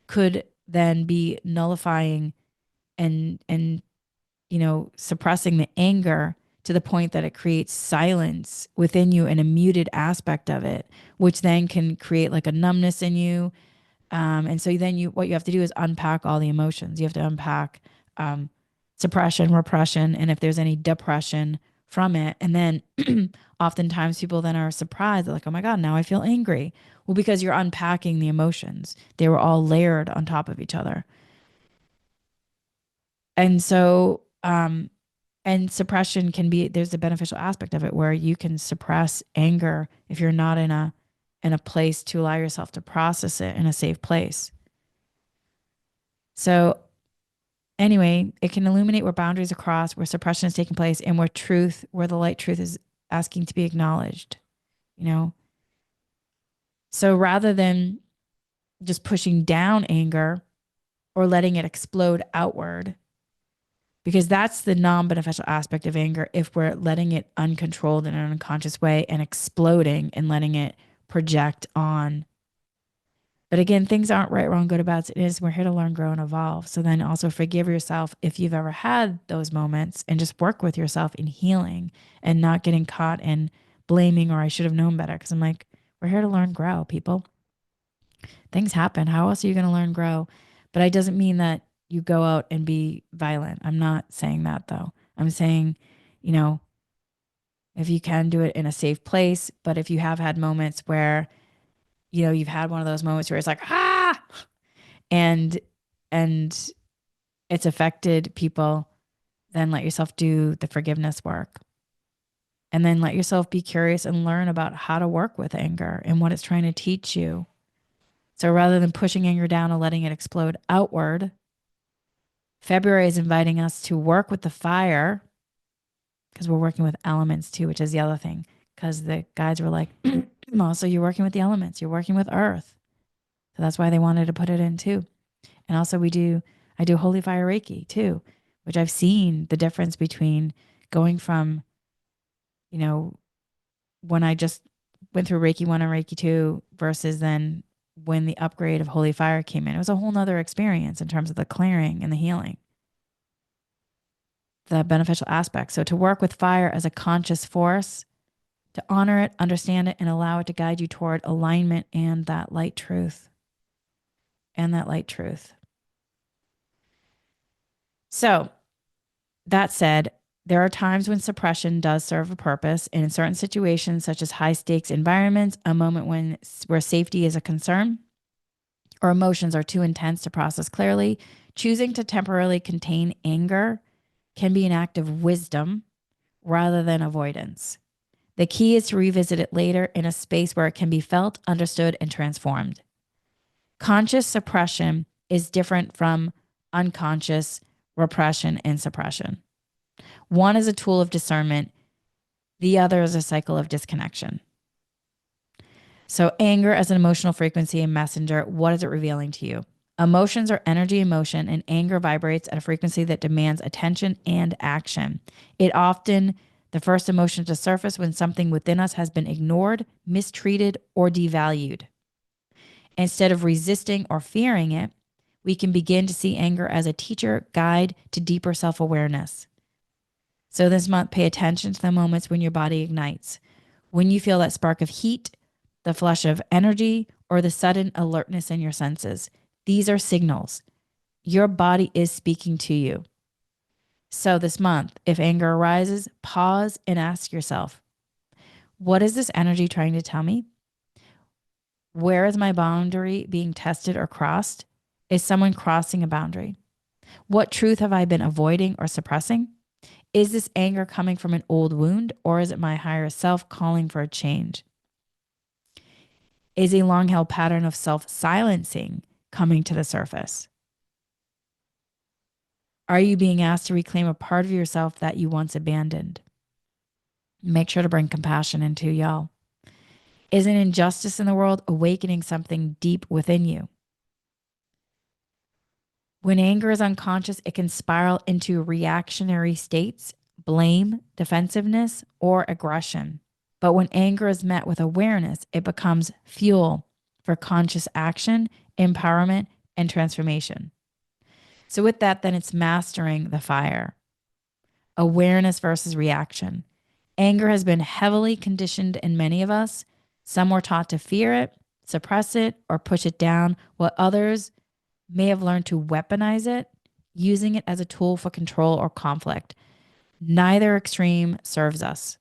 could then be nullifying and suppressing the anger to the point that it creates silence within you and a muted aspect of it, which then can create like a numbness in you. And so then what you have to do is unpack all the emotions. You have to unpack suppression, repression, and if there's any depression from it. And then oftentimes people then are surprised, they're like, oh my God, now I feel angry. Well, because you're unpacking the emotions. They were all layered on top of each other. And so, and suppression can be, there's a beneficial aspect of it where you can suppress anger if you're not in a place to allow yourself to process it in a safe place. So anyway, it can illuminate where boundaries are crossed, where suppression is taking place, and where the light truth is asking to be acknowledged, you know? So rather than just pushing down anger or letting it explode outward, because that's the non-beneficial aspect of anger, if we're letting it uncontrolled in an unconscious way and exploding and letting it project on. But again, things aren't right, wrong, good, or bad. It is, we're here to learn, grow, and evolve. So then also forgive yourself if you've ever had those moments and just work with yourself in healing and not getting caught in blaming or I should have known better. Because I'm like, we're here to learn, grow, people. Things happen. How else are you going to learn, grow? But it doesn't mean that you go out and be violent. I'm not saying that though. I'm saying, you know, if you can do it in a safe place, but if you have had moments where, you've had one of those moments where it's like, and and it's affected people, then let yourself do the forgiveness work. And then let yourself be curious and learn about how to work with anger and what it's trying to teach you. So rather than pushing anger down and letting it explode outward, February is inviting us to work with the fire, because we're working with elements too, which is the other thing. Because the guides were like, also, you're working with the elements, you're working with earth. So that's why they wanted to put it in too. And also I do holy fire Reiki too, which I've seen the difference between going from, you know, when I just went through Reiki 1 and Reiki 2 versus then when the upgrade of Holy Fire came in. It was a whole nother experience in terms of the clearing and the healing, the beneficial aspects. So to work with fire as a conscious force, to honor it, understand it, and allow it to guide you toward alignment and that light truth. And that light truth. So that said, there are times when suppression does serve a purpose, and in certain situations, such as high stakes environments, a moment where safety is a concern, or emotions are too intense to process clearly, choosing to temporarily contain anger can be an act of wisdom rather than avoidance. The key is to revisit it later in a space where it can be felt, understood, and transformed. Conscious suppression is different from unconscious repression and suppression. One is a tool of discernment, the other is a cycle of disconnection. So, anger as an emotional frequency and messenger, what is it revealing to you? Emotions are energy in motion, and anger vibrates at a frequency that demands attention and action. The first emotion to surface when something within us has been ignored, mistreated, or devalued. Instead of resisting or fearing it, we can begin to see anger as a teacher guide to deeper self-awareness. So this month, pay attention to the moments when your body ignites. When you feel that spark of heat, the flush of energy, or the sudden alertness in your senses. These are signals. Your body is speaking to you. So this month, if anger arises, pause and ask yourself, what is this energy trying to tell me? Where is my boundary being tested or crossed? Is someone crossing a boundary? What truth have I been avoiding or suppressing? Is this anger coming from an old wound, or is it my higher self calling for a change? Is a long held pattern of self silencing coming to the surface? Are you being asked to reclaim a part of yourself that you once abandoned? Make sure to bring compassion into y'all. Is an injustice in the world awakening something deep within you? When anger is unconscious, it can spiral into reactionary states, blame, defensiveness, or aggression. But when anger is met with awareness, it becomes fuel for conscious action, empowerment, and transformation. So with that, then it's mastering the fire. Awareness versus reaction. Anger has been heavily conditioned in many of us. Some were taught to fear it, suppress it, or push it down, while others may have learned to weaponize it, using it as a tool for control or conflict. Neither extreme serves us.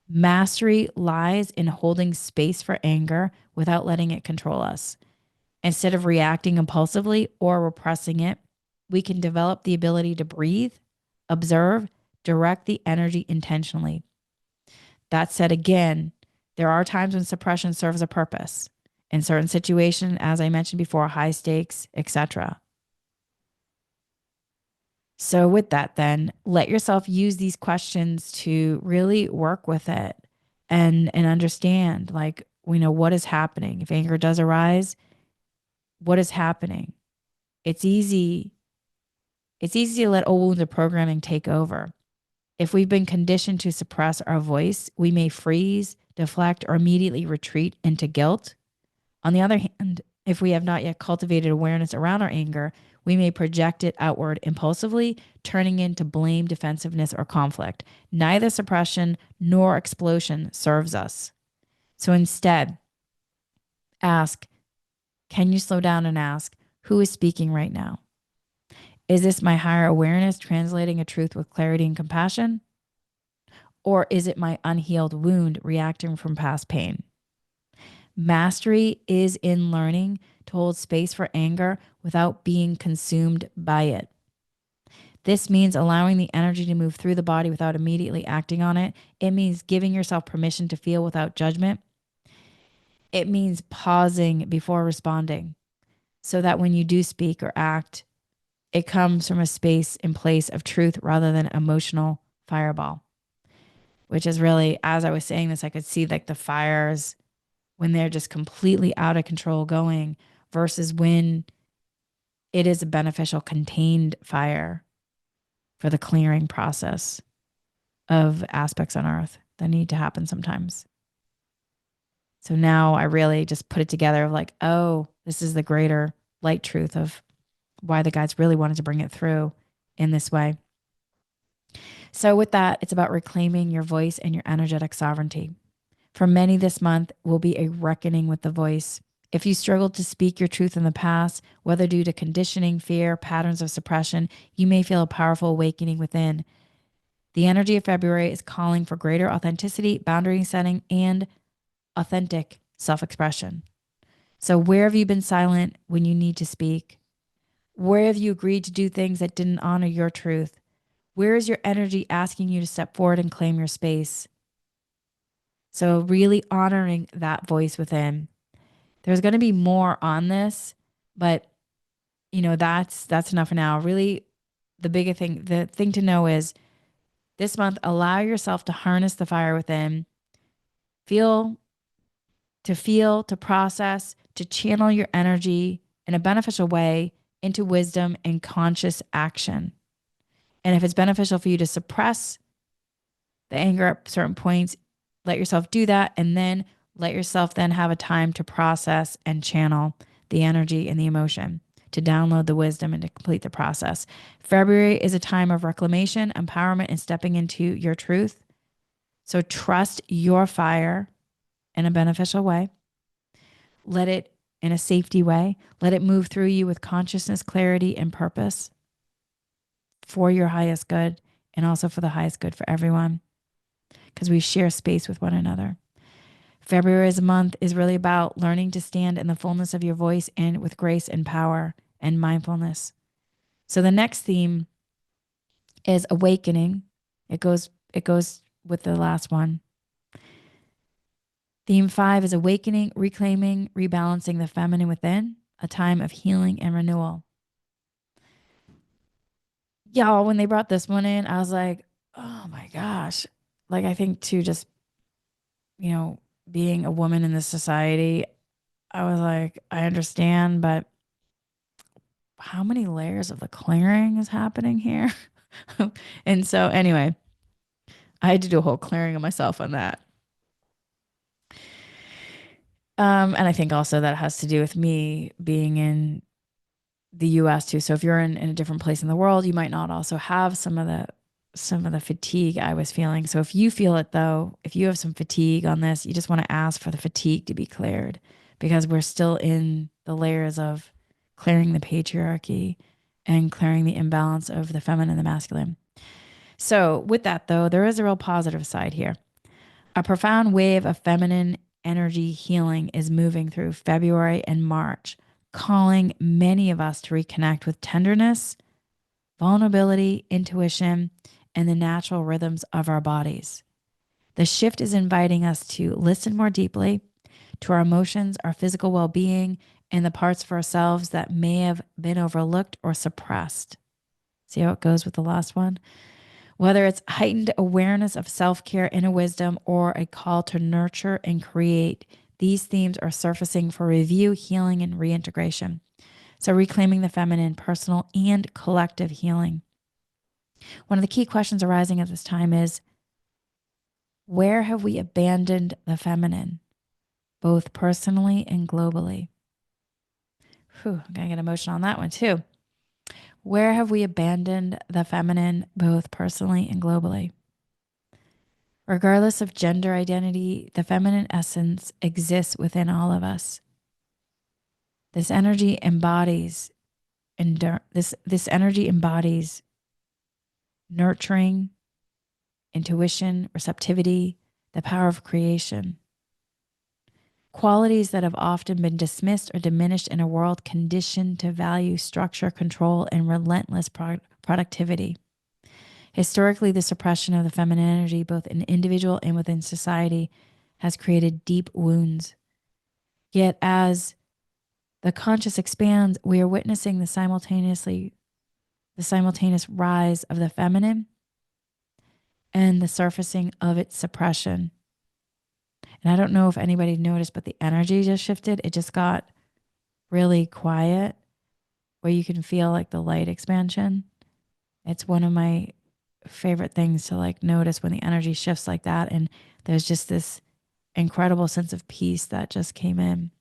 Mastery lies in holding space for anger without letting it control us. Instead of reacting impulsively or repressing it, we can develop the ability to breathe, observe, direct the energy intentionally. That said, again, there are times when suppression serves a purpose. In certain situations, as I mentioned before, high stakes, etc. So with that, then let yourself use these questions to really work with it and understand, like, what is happening. If anger does arise, what is happening? It's easy to let old wounds of programming take over. If we've been conditioned to suppress our voice, we may freeze, deflect, or immediately retreat into guilt. On the other hand, if we have not yet cultivated awareness around our anger, we may project it outward impulsively, turning into blame, defensiveness, or conflict. Neither suppression nor explosion serves us. So instead, ask, can you slow down and ask, who is speaking right now? Is this my higher awareness translating a truth with clarity and compassion? Or is it my unhealed wound reacting from past pain? Mastery is in learning to hold space for anger without being consumed by it. This means allowing the energy to move through the body without immediately acting on it. It means giving yourself permission to feel without judgment. It means pausing before responding so that when you do speak or act, it comes from a space and place of truth rather than emotional fireball, which is really, as I was saying this, I could see like the fires when they're just completely out of control going versus when it is a beneficial contained fire for the clearing process of aspects on earth that need to happen sometimes. So now I really just put it together of like, oh, this is the greater light truth of why the guides really wanted to bring it through in this way. So with that, it's about reclaiming your voice and your energetic sovereignty. For many this month will be a reckoning with the voice. If you struggled to speak your truth in the past, whether due to conditioning, fear, patterns of suppression, you may feel a powerful awakening within. The energy of February is calling for greater authenticity, boundary setting, and authentic self expression. So, where have you been silent when you need to speak? Where have you agreed to do things that didn't honor your truth? Where is your energy asking you to step forward and claim your space? So, really honoring that voice within. There's going to be more on this, but that's enough for now. Really, the thing to know is this month, allow yourself to harness the fire within, feel, to process, to channel your energy in a beneficial way into wisdom and conscious action. And if it's beneficial for you to suppress the anger at certain points, let yourself do that. And then let yourself then have a time to process and channel the energy and the emotion, to download the wisdom and to complete the process. February is a time of reclamation, empowerment, and stepping into your truth. So trust your fire in a beneficial way. Let it in a safety way. Let it move through you with consciousness, clarity, and purpose for your highest good and also for the highest good for everyone, because we share space with one another. February as a month is really about learning to stand in the fullness of your voice and with grace and power and mindfulness. So the next theme is awakening. It goes with the last one. Theme 5 is awakening, reclaiming, rebalancing the feminine within, a time of healing and renewal. Y'all, when they brought this one in, I was like, oh my gosh. Like, I think too, just, you know, being a woman in this society, I was like, I understand, but how many layers of the clearing is happening here? And so, anyway, I had to do a whole clearing of myself on that. And I think also that has to do with me being in the US too. So if you're in a different place in the world, you might not also have some of the fatigue I was feeling. So if you feel it though, if you have some fatigue on this, you just want to ask for the fatigue to be cleared, because we're still in the layers of clearing the patriarchy and clearing the imbalance of the feminine and the masculine. So with that though, there is a real positive side here. A profound wave of feminine energy healing is moving through February and March, calling many of us to reconnect with tenderness, vulnerability, intuition, and the natural rhythms of our bodies. The shift is inviting us to listen more deeply to our emotions, our physical well being, and the parts of ourselves that may have been overlooked or suppressed. See how it goes with the last one? Whether it's heightened awareness of self care, inner wisdom, or a call to nurture and create, these themes are surfacing for review, healing, and reintegration. So, reclaiming the feminine, personal, and collective healing. One of the key questions arising at this time is, where have we abandoned the feminine, both personally and globally? Whew, I'm going to get emotional on that one too. Where have we abandoned the feminine, both personally and globally? Regardless of gender identity, the feminine essence exists within all of us. This energy embodies this energy embodies nurturing, intuition, receptivity, the power of creation. Qualities that have often been dismissed or diminished in a world conditioned to value structure, control, and relentless productivity. Historically, the suppression of the feminine energy, both in individual and within society, has created deep wounds. Yet, as the conscious expands, we are witnessing the simultaneous rise of the feminine and the surfacing of its suppression. And I don't know if anybody noticed, but the energy just shifted. It just got really quiet, where you can feel like the light expansion. It's one of my favorite things to like notice when the energy shifts like that. And there's just this incredible sense of peace that just came in.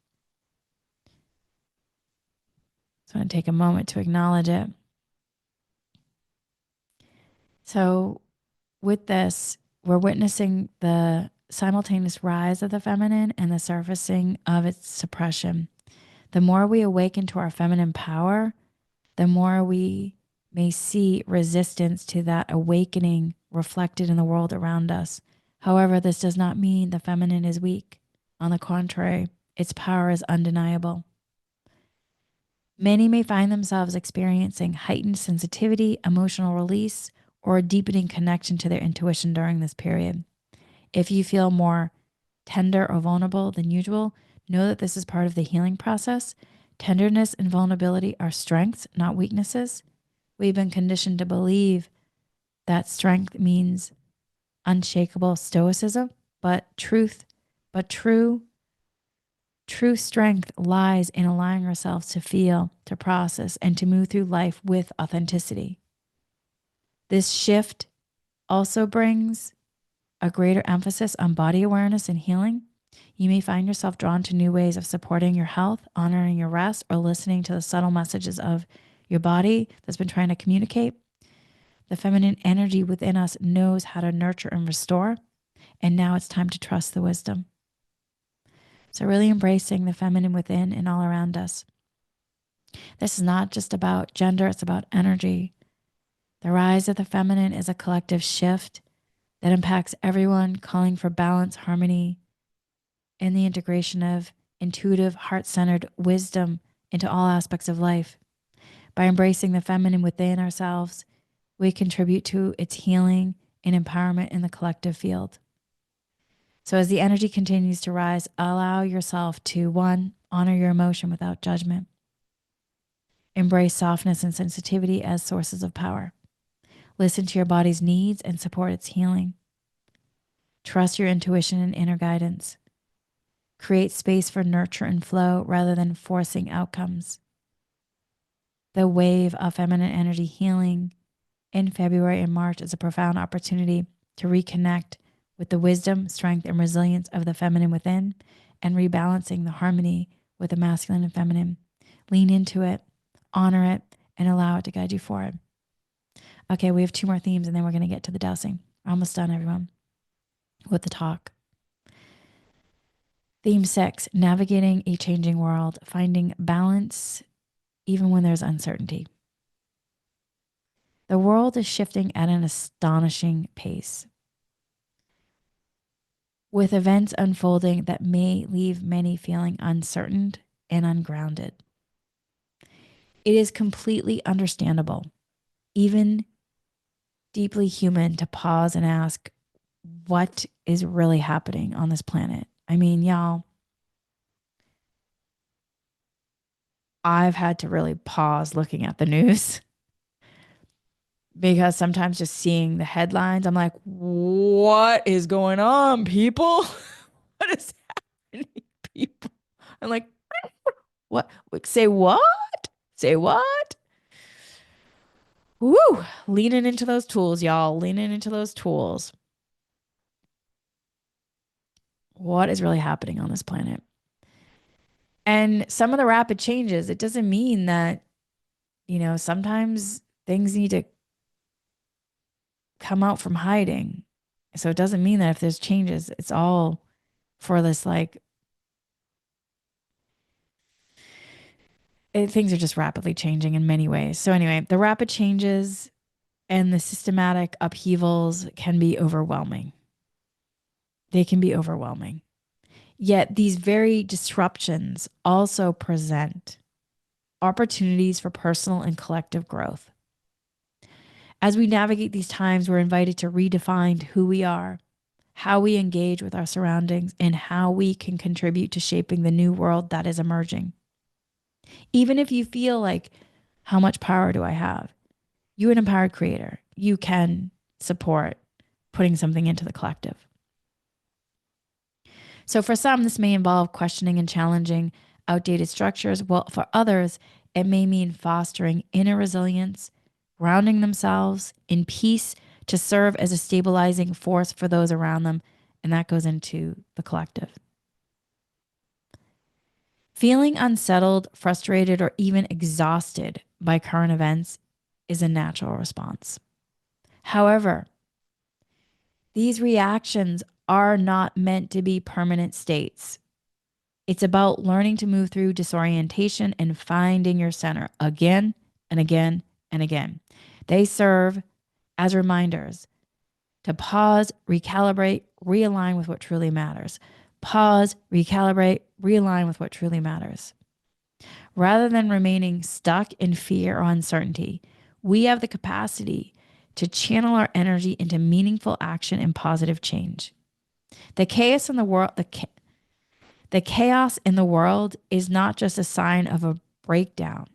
So I'm going to take a moment to acknowledge it. So with this, we're witnessing the simultaneous rise of the feminine and the surfacing of its suppression. The more we awaken to our feminine power, the more we may see resistance to that awakening reflected in the world around us. However, this does not mean the feminine is weak. On the contrary, its power is undeniable. Many may find themselves experiencing heightened sensitivity, emotional release, or a deepening connection to their intuition during this period. If you feel more tender or vulnerable than usual, know that this is part of the healing process. Tenderness and vulnerability are strengths, not weaknesses. We've been conditioned to believe that strength means unshakable stoicism, but true strength lies in allowing ourselves to feel, to process, and to move through life with authenticity. This shift also brings a greater emphasis on body awareness and healing. You may find yourself drawn to new ways of supporting your health, honoring your rest, or listening to the subtle messages of your body that's been trying to communicate. The feminine energy within us knows how to nurture and restore, and now it's time to trust the wisdom. So really embracing the feminine within and all around us. This is not just about gender, it's about energy. The rise of the feminine is a collective shift that impacts everyone, calling for balance, harmony, and the integration of intuitive, heart-centered wisdom into all aspects of life. By embracing the feminine within ourselves, we contribute to its healing and empowerment in the collective field. So as the energy continues to rise, allow yourself to, 1, honor your emotion without judgment. Embrace softness and sensitivity as sources of power. Listen to your body's needs and support its healing. Trust your intuition and inner guidance. Create space for nurture and flow rather than forcing outcomes. The wave of feminine energy healing in February and March is a profound opportunity to reconnect with the wisdom, strength, and resilience of the feminine within, and rebalancing the harmony with the masculine and feminine. Lean into it, honor it, and allow it to guide you forward. Okay, we have 2 more themes, and then we're going to get to the dowsing. We're almost done, everyone, with the talk. Theme 6, navigating a changing world, finding balance even when there's uncertainty. The world is shifting at an astonishing pace, with events unfolding that may leave many feeling uncertain and ungrounded. It is completely understandable, even deeply human, to pause and ask, what is really happening on this planet? I mean, y'all, I've had to really pause looking at the news because sometimes just seeing the headlines, I'm like, what is going on, people? What is happening, people? I'm like, what? Say what? Say what? Woo! Leaning into those tools, y'all. Leaning into those tools. What is really happening on this planet? And some of the rapid changes, it doesn't mean that, sometimes things need to come out from hiding. So it doesn't mean that if there's changes, it's all for this things are just rapidly changing in many ways. So anyway, the rapid changes and the systematic upheavals can be overwhelming. They can be overwhelming. Yet these very disruptions also present opportunities for personal and collective growth. As we navigate these times, we're invited to redefine who we are, how we engage with our surroundings, and how we can contribute to shaping the new world that is emerging. Even if you feel like, how much power do I have? You're an empowered creator. You can support putting something into the collective. So for some, this may involve questioning and challenging outdated structures. Well, for others, it may mean fostering inner resilience, grounding themselves in peace to serve as a stabilizing force for those around them. And that goes into the collective. Feeling unsettled, frustrated, or even exhausted by current events is a natural response. However, these reactions are not meant to be permanent states. It's about learning to move through disorientation and finding your center again and again and again. They serve as reminders to pause, recalibrate, realign with what truly matters. Pause, recalibrate, realign with what truly matters. Rather than remaining stuck in fear or uncertainty, we have the capacity to channel our energy into meaningful action and positive change. The chaos in the world, the chaos in the world is not just a sign of a breakdown.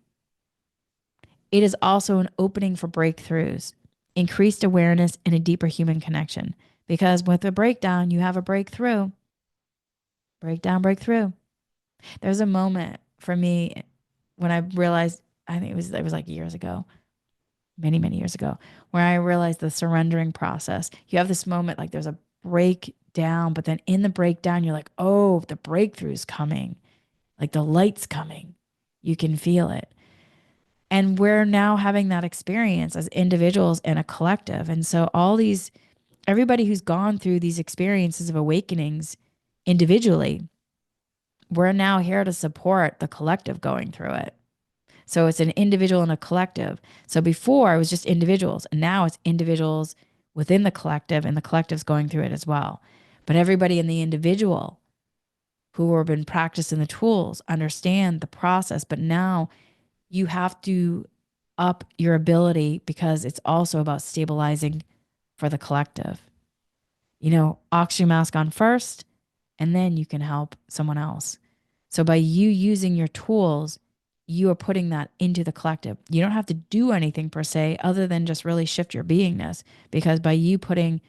It is also an opening for breakthroughs, increased awareness, and a deeper human connection. Because with a breakdown, you have a breakthrough. Breakdown, breakthrough. There's a moment for me when I realized, I think it was like years ago, many, many years ago, where I realized the surrendering process. You have this moment like there's a breakdown, but then in the breakdown, you're like, oh, the breakthrough's coming, like the light's coming. You can feel it. And we're now having that experience as individuals and a collective. And so everybody who's gone through these experiences of awakenings individually, we're now here to support the collective going through it. So it's an individual and a collective. So before it was just individuals, and now it's individuals within the collective, and the collective's going through it as well. But everybody in the individual who have been practicing the tools understand the process. But now you have to up your ability because it's also about stabilizing for the collective. Oxygen mask on first, and then you can help someone else. So by you using your tools, you are putting that into the collective. You don't have to do anything per se other than just really shift your beingness, because by you putting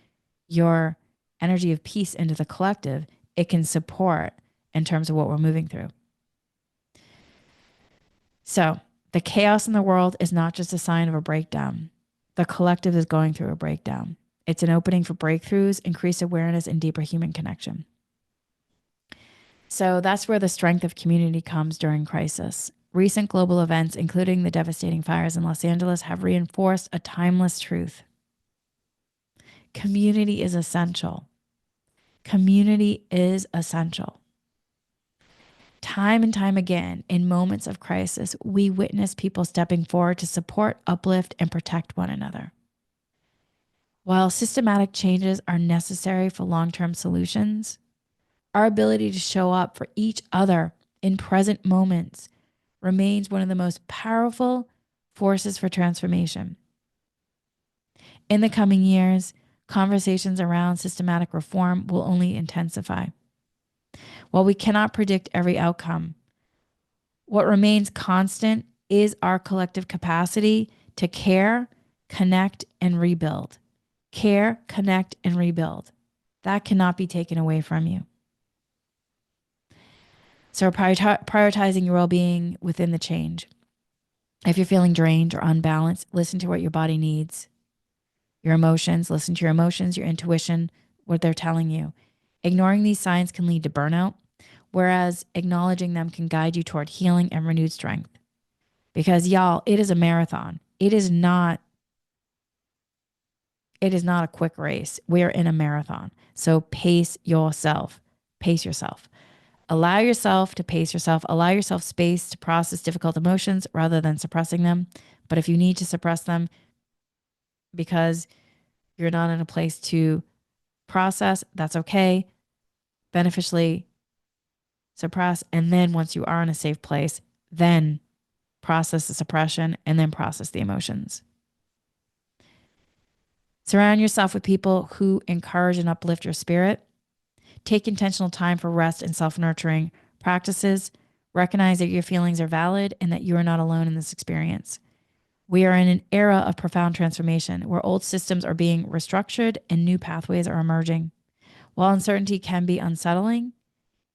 your energy of peace into the collective, it can support in terms of what we're moving through. So the chaos in the world is not just a sign of a breakdown. The collective is going through a breakdown. It's an opening for breakthroughs, increased awareness, and deeper human connection. So that's where the strength of community comes during crisis. Recent global events, including the devastating fires in Los Angeles, have reinforced a timeless truth. Community is essential. Community is essential. Time and time again, in moments of crisis, we witness people stepping forward to support, uplift, and protect one another. While systematic changes are necessary for long-term solutions, our ability to show up for each other in present moments remains one of the most powerful forces for transformation. In the coming years, conversations around systematic reform will only intensify. While we cannot predict every outcome, what remains constant is our collective capacity to care, connect, and rebuild. Care, connect, and rebuild. That cannot be taken away from you. So prioritizing your well-being within the change. If you're feeling drained or unbalanced, listen to what your body needs. Your emotions, listen to your emotions, your intuition, what they're telling you. Ignoring these signs can lead to burnout, whereas acknowledging them can guide you toward healing and renewed strength. Because y'all, it is a marathon. It is not a quick race. We are in a marathon. So pace yourself. Pace yourself. Allow yourself to pace yourself. Allow yourself space to process difficult emotions rather than suppressing them. But if you need to suppress them because you're not in a place to process, that's okay. Beneficially suppress. And then once you are in a safe place, then process the suppression and then process the emotions. Surround yourself with people who encourage and uplift your spirit. Take intentional time for rest and self-nurturing practices. Recognize that your feelings are valid and that you are not alone in this experience. We are in an era of profound transformation where old systems are being restructured and new pathways are emerging. While uncertainty can be unsettling,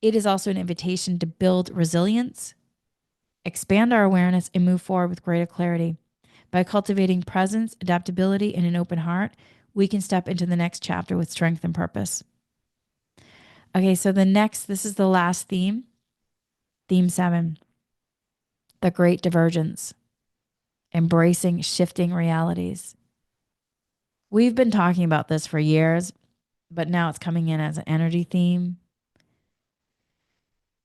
it is also an invitation to build resilience, expand our awareness, and move forward with greater clarity. By cultivating presence, adaptability, and an open heart, we can step into the next chapter with strength and purpose. Okay, so this is the last theme, theme 7, the great divergence, embracing shifting realities. We've been talking about this for years, but now it's coming in as an energy theme.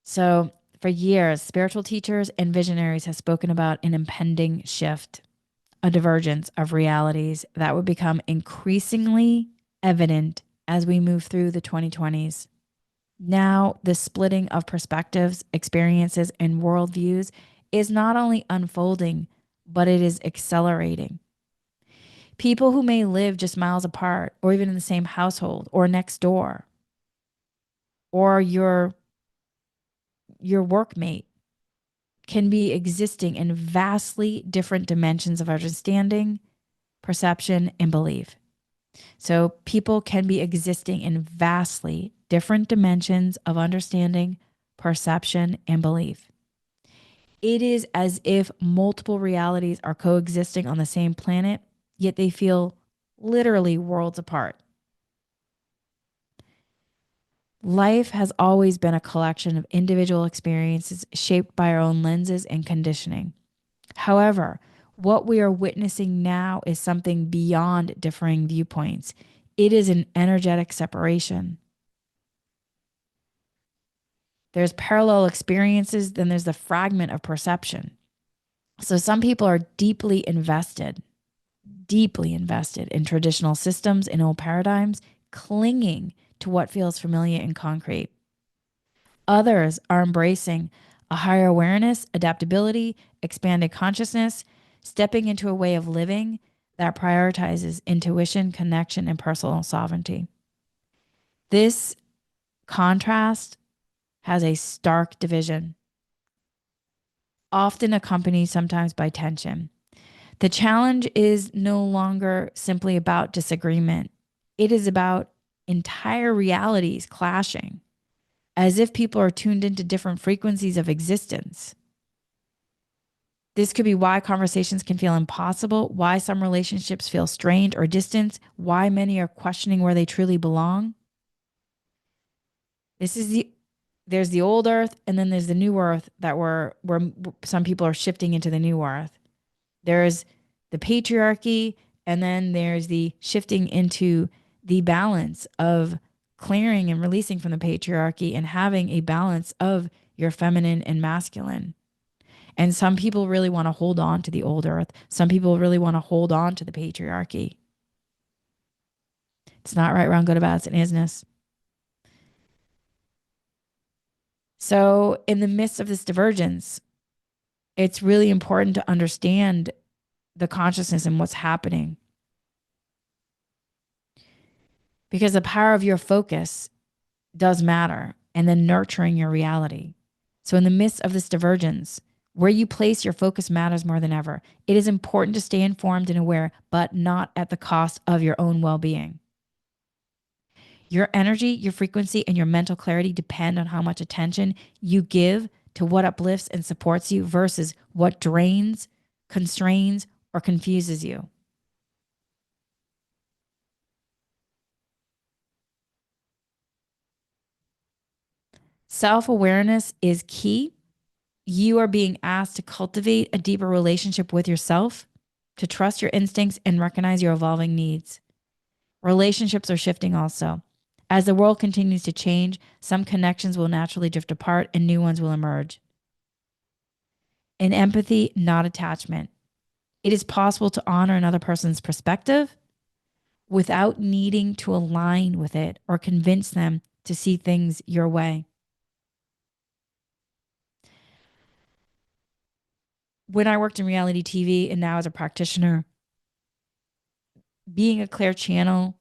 So, for years, spiritual teachers and visionaries have spoken about an impending shift, a divergence of realities that would become increasingly evident as we move through the 2020s. Now, the splitting of perspectives, experiences, and worldviews is not only unfolding, but it is accelerating. People who may live just miles apart, or even in the same household, or next door, or your workmate, can be existing in vastly different dimensions of understanding, perception, and belief. So people can be existing in vastly different dimensions of understanding, perception, and belief. It is as if multiple realities are coexisting on the same planet, yet they feel literally worlds apart. Life has always been a collection of individual experiences shaped by our own lenses and conditioning. However, what we are witnessing now is something beyond differing viewpoints. It is an energetic separation. There's parallel experiences, then there's the fragment of perception. So some people are deeply invested in traditional systems and old paradigms, clinging to what feels familiar and concrete. Others are embracing a higher awareness, adaptability, expanded consciousness, stepping into a way of living that prioritizes intuition, connection, and personal sovereignty. This contrast has a stark division, often accompanied sometimes by tension. The challenge is no longer simply about disagreement. It is about entire realities clashing, as if people are tuned into different frequencies of existence. This could be why conversations can feel impossible, why some relationships feel strained or distant, why many are questioning where they truly belong. This is there's the old earth, and then there's the new earth that where some people are shifting into the new earth. There's the patriarchy, and then there's the shifting into the balance of clearing and releasing from the patriarchy and having a balance of your feminine and masculine. And some people really want to hold on to the old earth. Some people really want to hold on to the patriarchy. It's not right, wrong, good, or bad. It's an isness. So, in the midst of this divergence, it's really important to understand the consciousness and what's happening. Because the power of your focus does matter, and then nurturing your reality. So, in the midst of this divergence, where you place your focus matters more than ever. It is important to stay informed and aware, but not at the cost of your own well being. Your energy, your frequency, and your mental clarity depend on how much attention you give to what uplifts and supports you versus what drains, constrains, or confuses you. Self-awareness is key. You are being asked to cultivate a deeper relationship with yourself, to trust your instincts and recognize your evolving needs. Relationships are shifting also. As the world continues to change, some connections will naturally drift apart and new ones will emerge. In empathy, not attachment. It is possible to honor another person's perspective without needing to align with it or convince them to see things your way. When I worked in reality TV and now as a practitioner, being a clear channel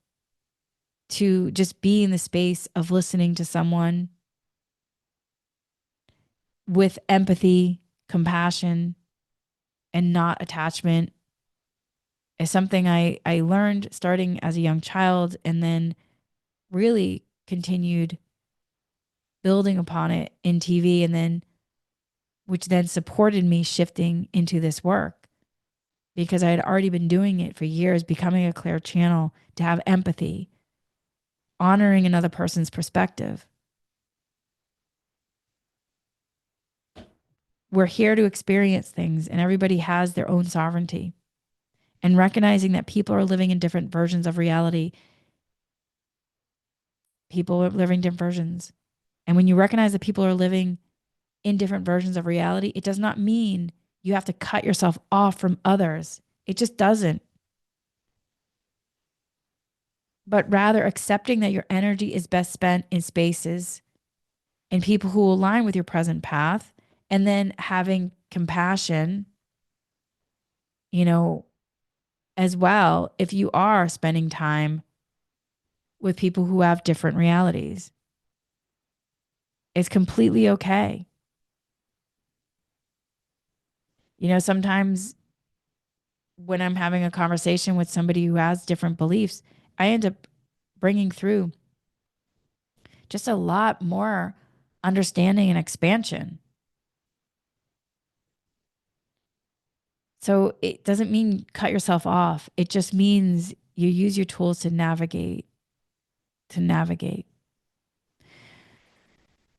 to just be in the space of listening to someone with empathy, compassion, and not attachment is something I learned starting as a young child and then really continued building upon it in TV, and then which then supported me shifting into this work. because I had already been doing it for years, becoming a clear channel to have empathy, honoring another person's perspective. We're here to experience things, and everybody has their own sovereignty. And recognizing that people are living in different versions of reality, people are living different versions. And when you recognize that people are living in different versions of reality, it does not mean you have to cut yourself off from others. It just doesn't. But rather accepting that your energy is best spent in spaces and people who align with your present path, and then having compassion, you know, as well, if you are spending time with people who have different realities. It's completely okay. Sometimes when I'm having a conversation with somebody who has different beliefs, I end up bringing through just a lot more understanding and expansion. So it doesn't mean cut yourself off. It just means you use your tools to navigate.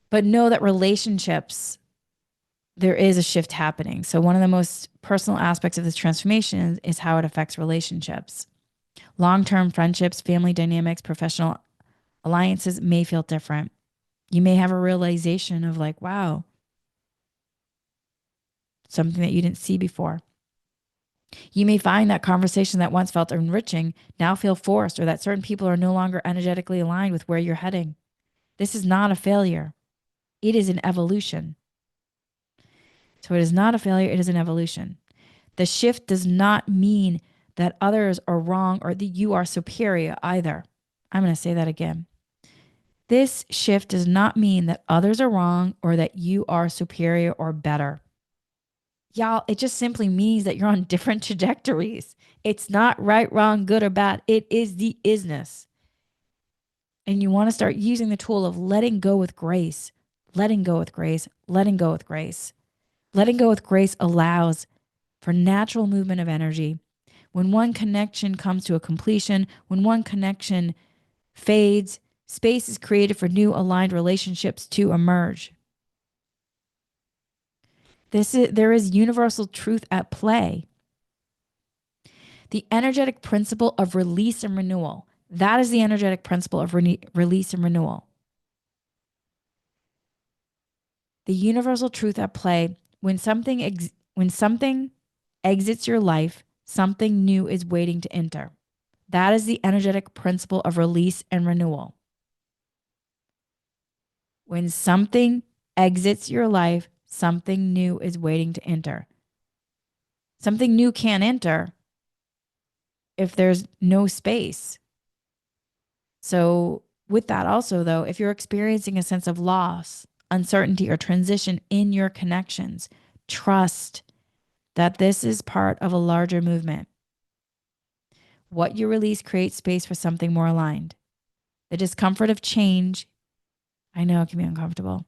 But know that relationships, there is a shift happening. So one of the most personal aspects of this transformation is how it affects relationships. Long-term friendships, family dynamics, professional alliances may feel different. You may have a realization of like, wow, something that you didn't see before. You may find that conversation that once felt enriching now feel forced, or that certain people are no longer energetically aligned with where you're heading. This is not a failure. It is an evolution. So it is not a failure. It is an evolution. The shift does not mean that others are wrong or that you are superior either. I'm going to say that again. This shift does not mean that others are wrong or that you are superior or better. Y'all, it just simply means that you're on different trajectories. It's not right, wrong, good, or bad. It is the isness. And you want to start using the tool of letting go with grace, letting go with grace, letting go with grace. Letting go with grace allows for natural movement of energy. When one connection comes to a completion, when one connection fades, space is created for new aligned relationships to emerge. There is universal truth at play. The energetic principle of release and renewal. That is the energetic principle of release and renewal. The universal truth at play. When something exits your life, something new is waiting to enter. That is the energetic principle of release and renewal. When something exits your life, something new is waiting to enter. Something new can't enter if there's no space. So, with that, also, though, if you're experiencing a sense of loss, uncertainty, or transition in your connections, trust that this is part of a larger movement. What you release creates space for something more aligned. The discomfort of change, I know it can be uncomfortable,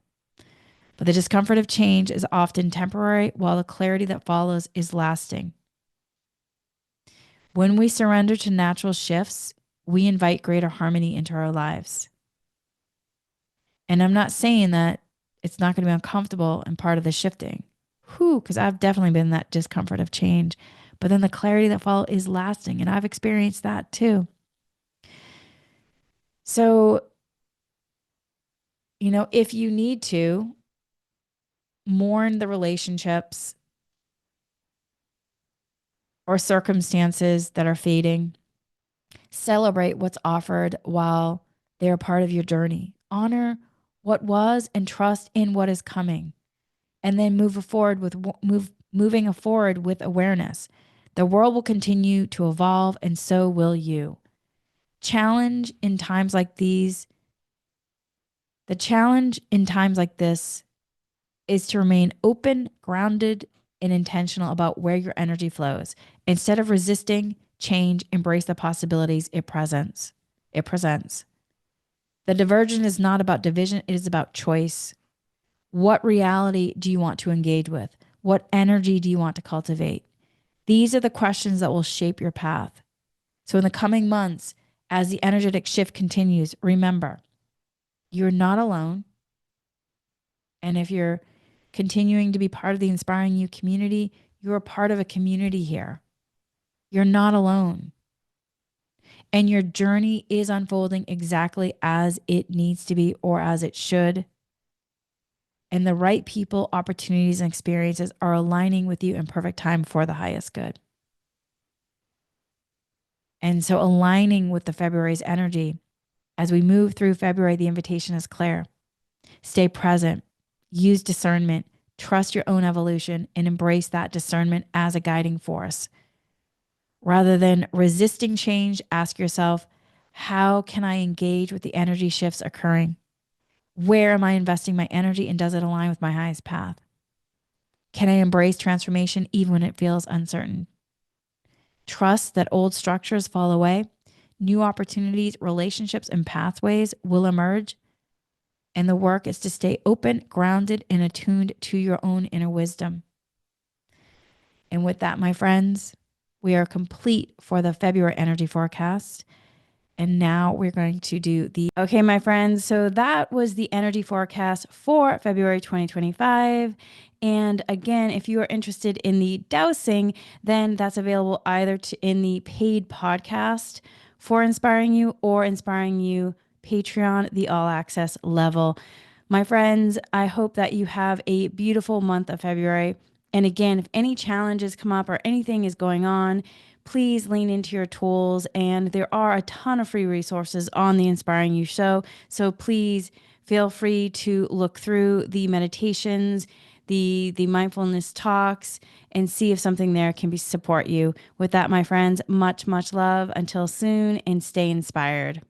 but the discomfort of change is often temporary, while the clarity that follows is lasting. When we surrender to natural shifts, we invite greater harmony into our lives. And I'm not saying that it's not going to be uncomfortable and part of the shifting. Because I've definitely been in that discomfort of change. But then the clarity that follows is lasting. And I've experienced that too. So, if you need to mourn the relationships or circumstances that are fading, celebrate what's offered while they're part of your journey. Honor what was and trust in what is coming. And then moving forward with awareness. The world will continue to evolve, and so will you. The challenge in times like this is to remain open, grounded, and intentional about where your energy flows. Instead of resisting change, embrace the possibilities it presents. The diversion is not about division, it is about choice. What reality do you want to engage with? What energy do you want to cultivate? These are the questions that will shape your path. So in the coming months, as the energetic shift continues, remember, you're not alone. And if you're continuing to be part of the Inspiring You community, you're a part of a community here. You're not alone. And your journey is unfolding exactly as it needs to be or as it should. And the right people, opportunities, and experiences are aligning with you in perfect time for the highest good. And so aligning with the February's energy, as we move through February, the invitation is clear. Stay present, use discernment, trust your own evolution, and embrace that discernment as a guiding force. Rather than resisting change, ask yourself, how can I engage with the energy shifts occurring? Where am I investing my energy, and does it align with my highest path? Can I embrace transformation even when it feels uncertain? Trust that old structures fall away, new opportunities, relationships, and pathways will emerge. And the work is to stay open, grounded, and attuned to your own inner wisdom. And with that, my friends, we are complete for the February energy forecast. And now we're going to do okay, my friends. So that was the energy forecast for February 2025. And again, if you are interested in the dowsing, then that's available either in the paid podcast for Inspiring You or Inspiring You Patreon, the all access level. My friends, I hope that you have a beautiful month of February. And again, if any challenges come up or anything is going on, please lean into your tools. And there are a ton of free resources on the Inspiring You show. So please feel free to look through the meditations, the mindfulness talks, and see if something there can support you. With that, my friends, much, much love. Until soon, and stay inspired.